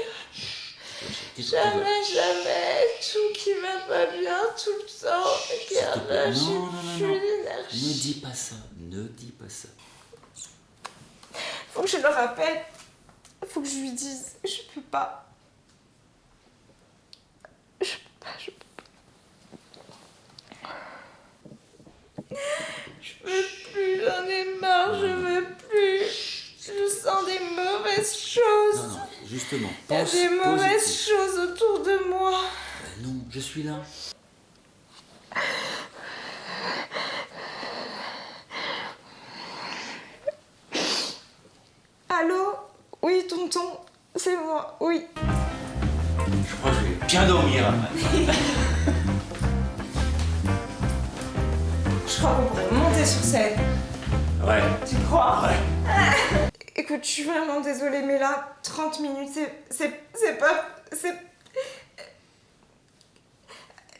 Jamais, tout qui va pas bien, tout le temps. Regarde là, j'ai plus d'énergie. Ne dis pas ça, ne dis pas ça. Faut que je le rappelle. Faut que je lui dise. Je peux pas. Je veux plus, j'en ai marre, je veux plus. Je sens des mauvaises choses. Non, justement, Il y a pense des mauvaises positif. choses autour de moi. Non, je suis là. Allô? Oui, tonton, c'est moi, oui. Je crois que je vais bien dormir maintenant. Je crois qu'on pourrait monter sur scène. Ouais. Tu crois? Ouais. Écoute, je suis vraiment désolée, mais là, 30 minutes, c'est pas...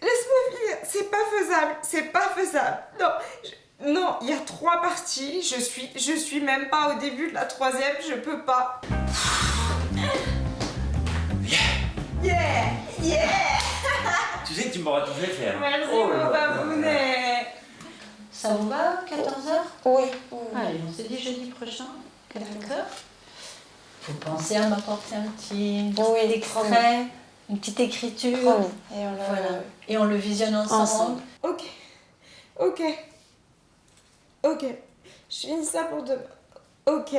Laisse-moi finir, c'est pas faisable. Non, il y a 3 parties, je suis même pas au début de la 3e, je peux pas. Yeah. Tu sais que tu m'auras tout fait faire. Merci, Oh mon là là. babounet. Ça vous va, 14h? Oui. Allez, on se dit jeudi prochain, 14h. Vous pensez à m'apporter un petit extrait, une petite écriture. Voilà. Et on le visionne ensemble. Ok. Je finis ça pour demain. Ok.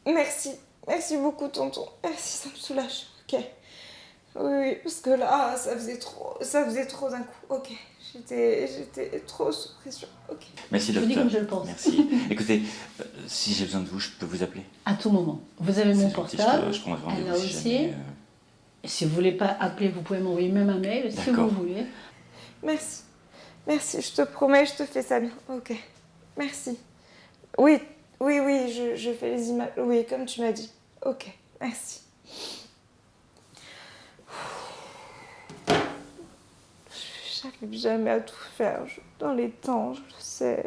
Merci beaucoup, tonton. Merci, ça me soulage. Ok. Oui, parce que là, ça faisait trop d'un coup. Ok. J'étais trop sous pression. Ok. Merci, Je vous dis docteur. comme je le pense. Merci. Écoutez, si j'ai besoin de vous, je peux vous appeler. À tout moment. Vous avez mon C'est gentil, portable. je prendrai rendez-vous Elle a si aussi. jamais, Et si vous voulez pas appeler, vous pouvez m'envoyer même un mail, si D'accord. vous voulez. Merci, je te promets, je te fais ça bien. Ok, merci. Oui, je fais les images. Oui, comme tu m'as dit. Ok, merci. J'arrive jamais à tout faire dans les temps, je le sais.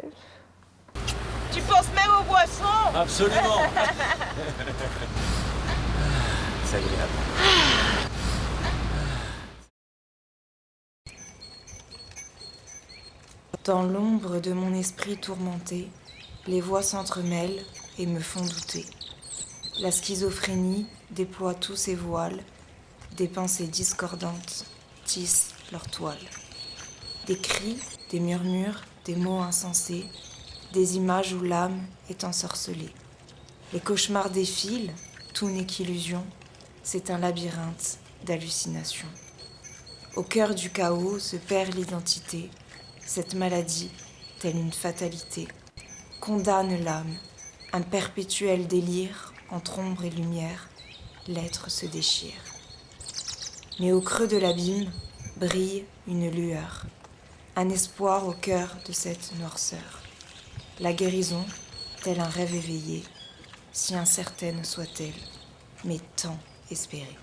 Tu penses même aux boissons? Absolument. C'est agréable. Dans l'ombre de mon esprit tourmenté, les voix s'entremêlent et me font douter. La schizophrénie déploie tous ses voiles, des pensées discordantes tissent leur toile. Des cris, des murmures, des mots insensés, des images où l'âme est ensorcelée. Les cauchemars défilent, tout n'est qu'illusion, c'est un labyrinthe d'hallucinations. Au cœur du chaos se perd l'identité, cette maladie, telle une fatalité, condamne l'âme, un perpétuel délire, entre ombre et lumière, l'être se déchire. Mais au creux de l'abîme brille une lueur, un espoir au cœur de cette noirceur. La guérison, tel un rêve éveillé, si incertaine soit-elle, mais tant espérée.